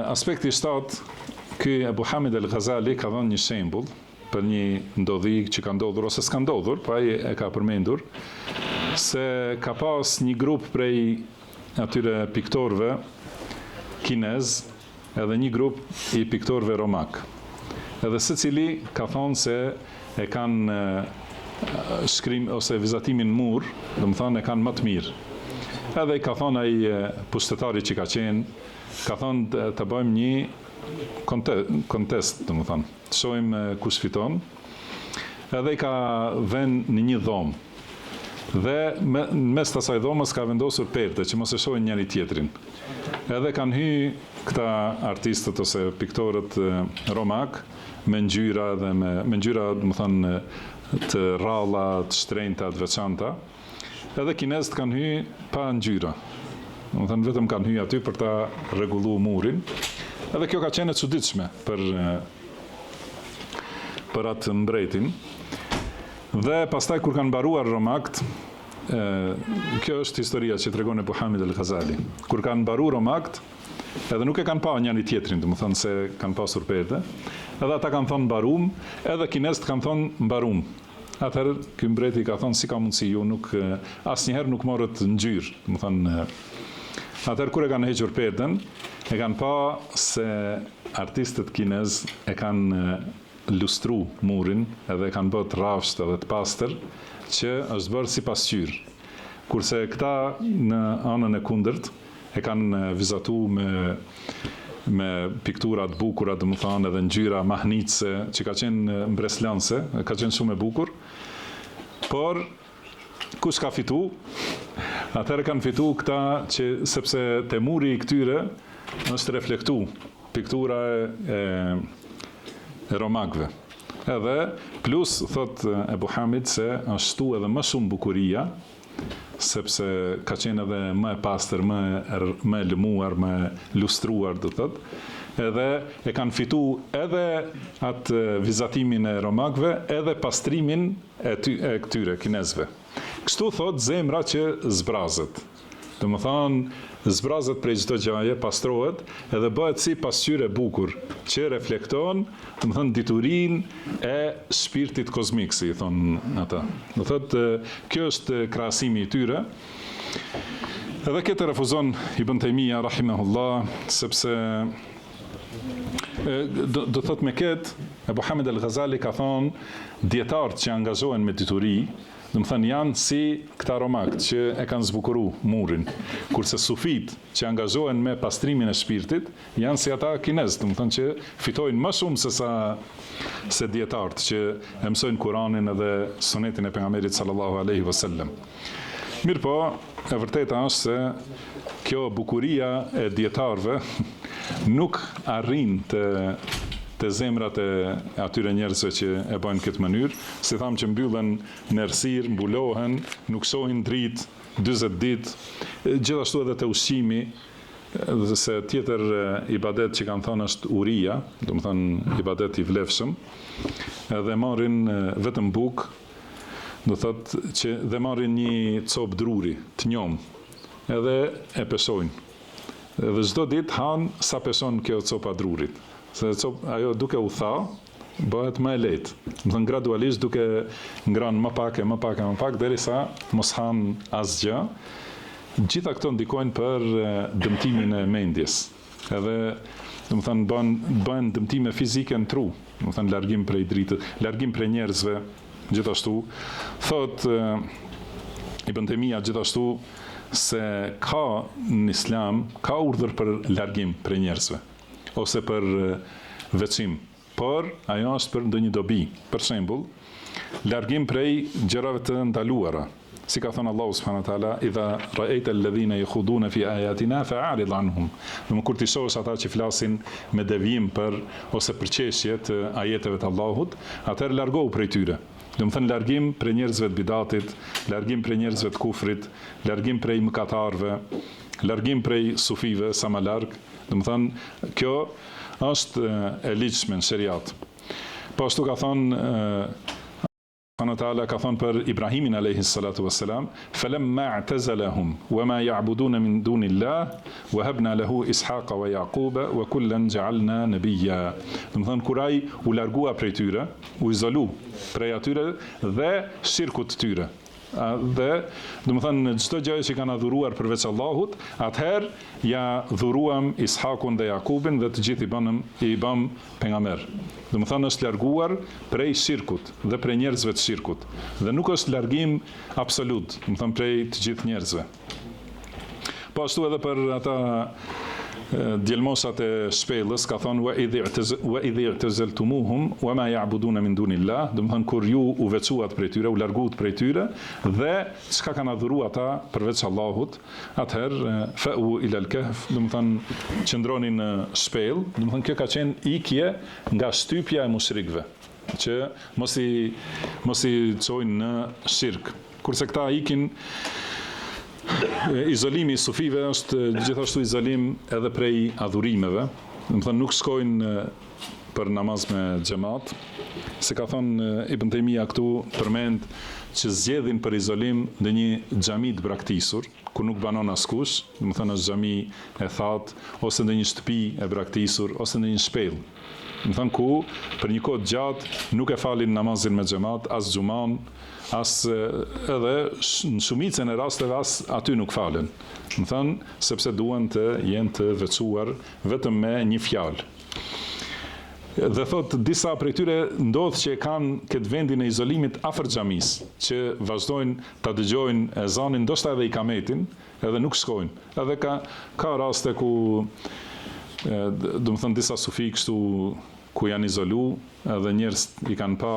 Aspekti i shtatë, ky Abu Hamid al-Ghazali ka dhënë një shembull për një ndodhi që ka ndodhur ose s'ka ndodhur, pa ai e ka përmendur, se ka pas një grup prej atyre piktorëve kinez edhe një grup i piktorëve romak. Edhe secili ka thonë se e kanë shkrim ose vizatimin mur, domethënë e kanë më të mirë. Edhe i ka thonë ai pushtetari që ka qenë, ka thonë të bëjmë një kontest, domethënë, të shohim kush fiton. Edhe i ka vënë në një dhomë. Dhe në mes të asaj dhomës ka vendosur perde që mos e shohin njëri tjetrin. Edhe kanë hyrë këta artistët ose piktorët romak me ngjyra dhe me ngjyra, domethënë, të rralla, të shtrenjta, të veçanta. Edhe kinezët kanë hyrë pa ngjyra. Domethënë vetëm kanë hyrë aty për ta rregulluar murin. Edhe kjo ka qenë e çuditshme për atë mbretin. Dhe pastaj kur kanë mbaruar romakët, kjo është historia që tregon Ebu Hamid al-Ghazali. Kur kanë mbaruar romakët, edhe nuk e kanë pa njëri tjetrin, domethënë se kanë pasur perde, edhe ata kanë thonë mbarum, edhe kinezët kanë thonë mbarum. Atëherë ky mbreti ka thonë si ka mundësi ju nuk asnjëherë nuk morët ngjyrë, domethënë. Atëherë kur e kanë hequr perden, e kanë pa se artistët kinez e kanë lustru murin edhe kanë bërë të rafsht edhe të pastër që është bërë si pasqyrë. Kurse këta në anën e kundërt e kanë vizatu me piktura të bukura, domethënë edhe ngjyra mahnitse që ka qenë mbreslanse, ka qenë shumë e bukur. Por kush ka fitu? Atëherë kanë fitu këta që sepse te muri i këtyre është reflektu piktura e romakëve. Edhe plus thot Ebu Hamid se është shtu edhe më shumë bukuria, sepse ka qenë edhe më e pastër, më e lëmuar, më lustruar, do thot. Edhe e kanë fitu edhe atë vizatimin e romakëve, edhe pastrimin e këtyre kinezëve. Kështu thot zemra që zbrazet. Domethënë zbrazet prej çdo gjaje, pastrohet edhe bëhet si pasqyrë e bukur që reflekton, domethënë diturinë e shpirtit kozmik, si i thon ata. Do thotë kjo është krahasimi i tyre. Edhe këtë refuzon Ibn Taymija rahimahullah, sepse do thotë me këtë Ebu Hamid al-Ghazali ka thonë dietarët që angazhohen me dituri, domethënë janë si këta romakët që e kanë zbukuru murin, kurse sufit që angazhohen me pastrimin e shpirtit janë si ata kinez, domethënë që fitojnë më shumë se dietarët që e mësojnë Kur'anin edhe sunetin e pejgamberit sallallahu alaihi wasallam. Mirpo, e vërteta është se kjo bukuria e dietarëve nuk arrin të zemrat e atyre njerëzve që e bëjnë këtë mënyrë, si thamë që mbyllen në errësirë, mbulohen, nuk shohin dritë 40 ditë, gjithashtu edhe të ushqimi, se tjetër ibadet që kanë thënë është uria, domethënë ibadet i vlefshëm, edhe marrin vetëm bukë, do thotë që dhe marrin një copë druri të njom, edhe e peshojnë. Dhe çdo ditë han sa peshon kjo copa drurit. Se ajo duke u tha, bëhet më e lehtë. Domethënë gradualisht duke ngrënë më pak derisa mos han asgjë. Gjitha këto ndikojnë për dëmtimin e mendjes. Edhe domethënë bën dëmtime fizike në tru, domethënë largim prej dritës, largim prej njerëzve, gjithashtu. Thot Ibn Taymija gjithashtu se ka në Islam ka urdhër për largim prej njerëzve ose për veçim, por ajo është për ndonjë dobi. Për shembull, largim prej gjërave të ndaluara. Si ka thënë Allahu subhanahu wa taala, "Idha ra'aita alladhina yakhuduna fi ayatina fa'arid anhum." Do kur ti shohësh ata që flasin me devijim për ose për çështje të ajeteve të Allahut, atëherë largohu prej tyre. Do të thënë largim prej njerëzve të bidatit, largim prej njerëzve të kufrit, largim prej mëkatarëve, largim prej sufive sa më larg. Do të thënë kjo është e ligjshme në sheriat. Po ashtu ka thënë Ta'ala ka thonë për Ibrahimin alayhi salatu wassalam, "Falamma i'tazalahum wama ya'buduna min dunillah wahabna lahu Ishaqa wa Yaquba wa kullan ja'alna nabiyya." Do të thonë kur ai u largua prej tyre, u izolu prej atyre dhe shirkut të tyre. Dhe domethënë çdo gjë që kanë adhuruar përveç Allahut, atëherë ja dhuruam Ishakun dhe Jakubin dhe të gjithë i bëm pejgamber. Domethënë është larguar prej shirkut dhe prej njerëzve të shirkut. Dhe nuk është largim absolut, domethënë prej të gjithë njerëzve. Po ashtu edhe për ata djelmosat e shpellës, ka thonë wa idh i'tazaltumuhum wa ma ya'buduna min dunillah, do të thonë kur ju u veçuat prej tyre, u larguat prej tyre dhe çka kanë adhuruar ata përveç Allahut, atëherë fa'u ila al-kahf, do të thonë qëndroni në shpellë, do të thonë kjo ka qenë ikje nga shtypja e mushrikëve, që mos i çojnë në shirk. Kurse këta ikin izolimi i sufive është gjithashtu izolim edhe prej adhurimeve. Do të thonë nuk shkojnë për namaz me xhamat, se ka thonë Ibn Taymija këtu përmend që zgjedhin për izolim në një xhami të braktisur, ku nuk banon askush, do të thonë është xhami e thatë, ose në një shtëpi e braktisur, ose në një shpellë. Do të thonë ku për një kohë gjatë nuk e falin namazin me xhamat, as xuman, as edhe në shumicën e rasteve as aty nuk falen. Do të thonë sepse duan të jenë të veçuar vetëm me një fjalë. Dhe thot disa prej tyre ndodh që kanë këtë vendin e izolimit afër xhamis, që vazhdojnë ta dëgjojnë ezanin, ndoshta edhe ikametin, edhe nuk shkojnë. Edhe ka raste ku do të thonë disa sufi kështu ku janë izolu, edhe njerëz i kanë pa,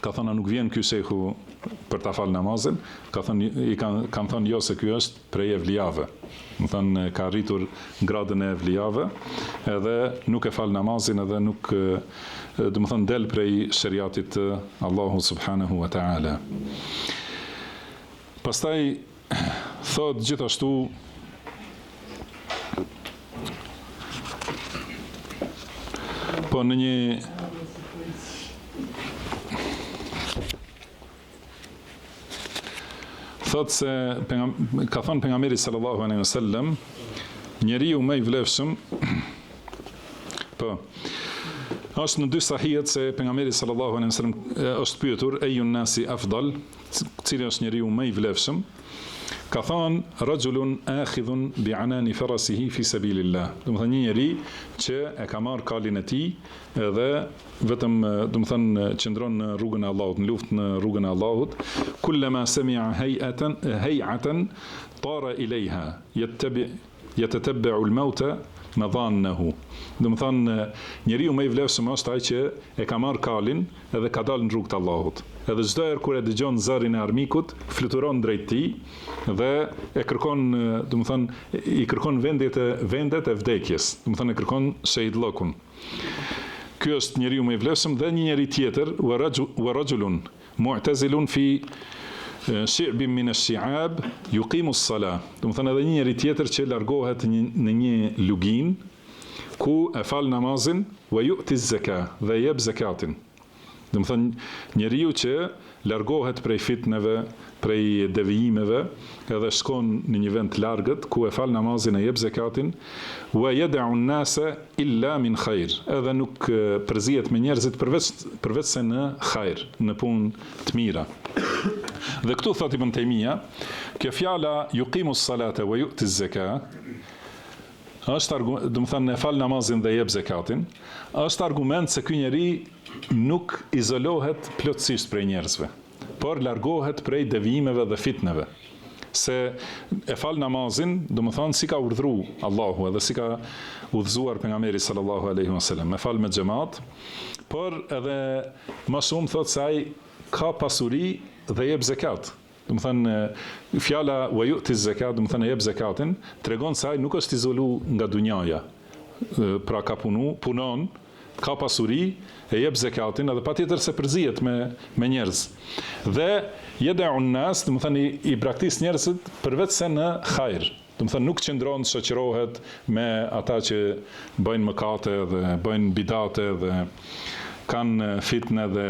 ka thënë nuk vjen ky shehu për ta fal namazin, kanë thënë jo se ky është prej evlijave. Do thënë ka arritur gradën e evlijave, edhe nuk e fal namazin, edhe nuk do të thënë del prej shariatit të Allahu subhanahu wa taala. Pastaj thot gjithashtu po në një thot se ka thënë pejgamberi sallallahu alaihi wasallam, njeriu më i vlefshëm po është në dy sahihet se pejgamberi sallallahu alaihi wasallam është pyetur ejun nasi afdal, cili është njeriu më i vlefshëm, ka thënë rajulun akhidhun bi'anani farasihi fi sabilillah. Do të thonë një njeri që e ka marrë kalin e tij edhe vetëm do të thonë qëndron në rrugën e Allahut, në luftë në rrugën e Allahut, kullama sami'a hay'atan tara ilayha yatatabba'u al-mauta madhannahu. Do të thonë njeriu më i vlefshëm është ai që e ka marrë kalin edhe ka dalë në rrugën e Allahut. Edhe çdo herë kur e dëgjon zërin e armikut, fluturon drejt tij dhe e kërkon, do të thonë i kërkon vendet e vdekjes, do të thonë e kërkon shahidllokun. Ky është njeriu më i vlefshëm. Dhe një njeri tjetër, wa rajulun mu'tazilun fi shi'bin min ash-shi'ab yuqimu as-salah. Do të thonë edhe një njeri tjetër që largohet në një lugin ku e fal namazin, wa yu'ti az-zakat, dhe jep zakatin. Do të thonë njeriu që largohet prej fitneve, prej devijimeve, edhe shkon në një vend të largët ku e fal namazin e jep zakatin, wa yad'u an-nasa illa min khair, edhe nuk përzihet me njerëzit përveç se në khair, në punë të mira. Dhe këtu thot Ibn Taymija, kjo fjala yuqimu s-salata wa yu'ti az-zakat është do të thonë e fal namazin dhe jep zakatin, është argument se ky njeri nuk izolohet plotësisht prej njerëzve, por largohet prej devijimeve dhe fitneve. Se e fal namazin, do të thonë si ka urdhëruar Allahu edhe si ka udhëzuar pejgamberi sallallahu alaihi wasallam, me fal me xhamat, por edhe më shumë thot se ai ka pasuri dhe jep zakat. Do të thënë fjala wa yu'ti zakat, do të thënë jep zakatin, tregon se ai nuk është izolu nga dunjaja. Pra ka punon, ka pasuri, e jep zakatin, edhe patjetër se përzihet me njerëz. Dhe yad'u an-nas, do të thënë i braktis njerëzit përveç se në hajër. Do të thënë nuk qëndron, shoqërohet me ata që bëjnë mëkate dhe bëjnë bidate dhe kanë fitne dhe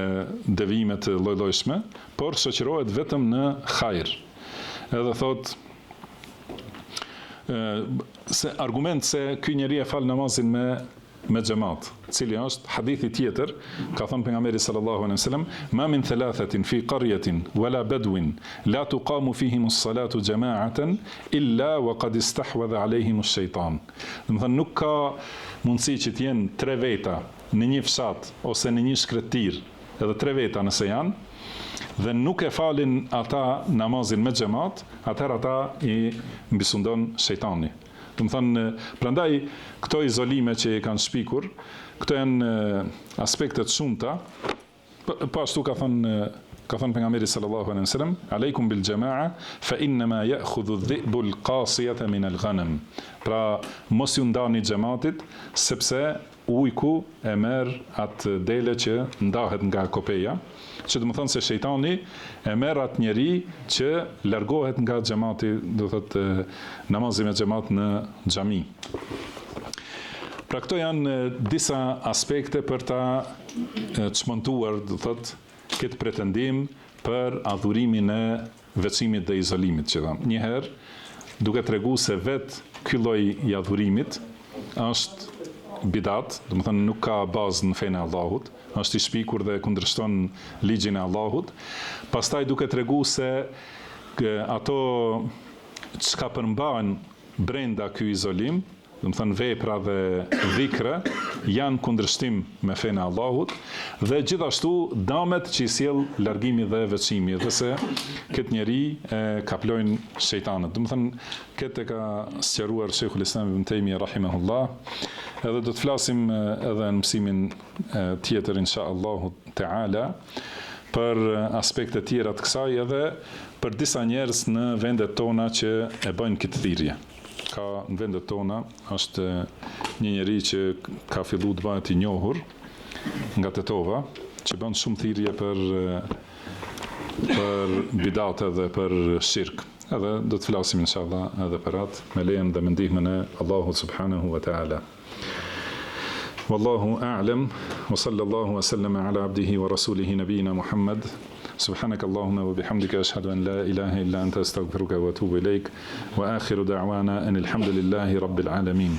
devijime të lloj-llojshme, por shoqërohet vetëm në hajër. Edhe thot se argument se ky njeri e fal namazin me me xhamat, cili është hadithi tjetër, ka thënë pejgamberi sallallahu alaihi wasallam, ma min thalathatin fi qaryatin wala badwin la tuqamu fihim as-salatu jama'atan illa wa qad istahwadha alaihim ash-shaytan. Do të thënë nuk ka mundësi që të jenë 3 veta në një fshat ose në një shkretir, edhe 3 veta nëse janë, dhe nuk e falin ata namazin me xhamat, atëherë ata i mbisundon shejtani. Do të thënë, prandaj këto izolime që e kanë shpikur, këto janë aspektet shumëta. Po ashtu ka thënë pejgamberi sallallahu alaihi wasallam, aleikum bil jamaa fa inma ya'khudhu adh-dhi'bu al-qasiyata min al-ghanam. Pra mos ju ndani xhamatit, sepse ujku e merr atë dele që ndahet nga kopeja, që do të thonë se shejtani e merr atë njeri që largohet nga xhamati, do thotë namazi me xhamat në xhami. Pra këto janë disa aspekte për ta çmontuar, do thotë, këtë pretendim për adhurimin e veçimit dhe izolimit që tham. Njëherë, duke tregu se vetë ky lloj i adhurimit është bidat, do të thënë nuk ka bazë në fenë e Allahut, është i shpikur dhe kundërshton ligjin e Allahut. Pastaj duke tregu se ato çka përmbahen brenda ky izolim, do të thënë vepra dhe dhikre, janë kundërshtim me fenë e Allahut, dhe gjithashtu damet që i sjell largimi dhe veçimi, dhe se këtë njeri e kaplojnë shejtanët. Do të thënë këtë e ka sqaruar Sheikhul Islam Ibn Taymija rahimahullah, edhe do të flasim edhe në mësimin tjetër inshallah Teala për aspekte tjera të kësaj, edhe për disa njerëz në vendet tona që e bëjnë këtë thirrje. Ka në vendet tona është një njeri që ka fillu të bëhet i njohur nga Tetova, që bën shumë thirrje për bidate dhe për shirk. Edhe do të flasim inshallah edhe për atë, me lejen dhe me ndihmën e Allahut subhanahu wa ta'ala. Wallahu a'lam, wa sallallahu wa sallama ala abdihi wa rasulihi nabiyina Muhammad. سبحانك اللهم وبحمدك أشهد أن لا إله إلا أنت أستغفرك وأتوب إليك وآخر دعوانا أن الحمد لله رب العالمين.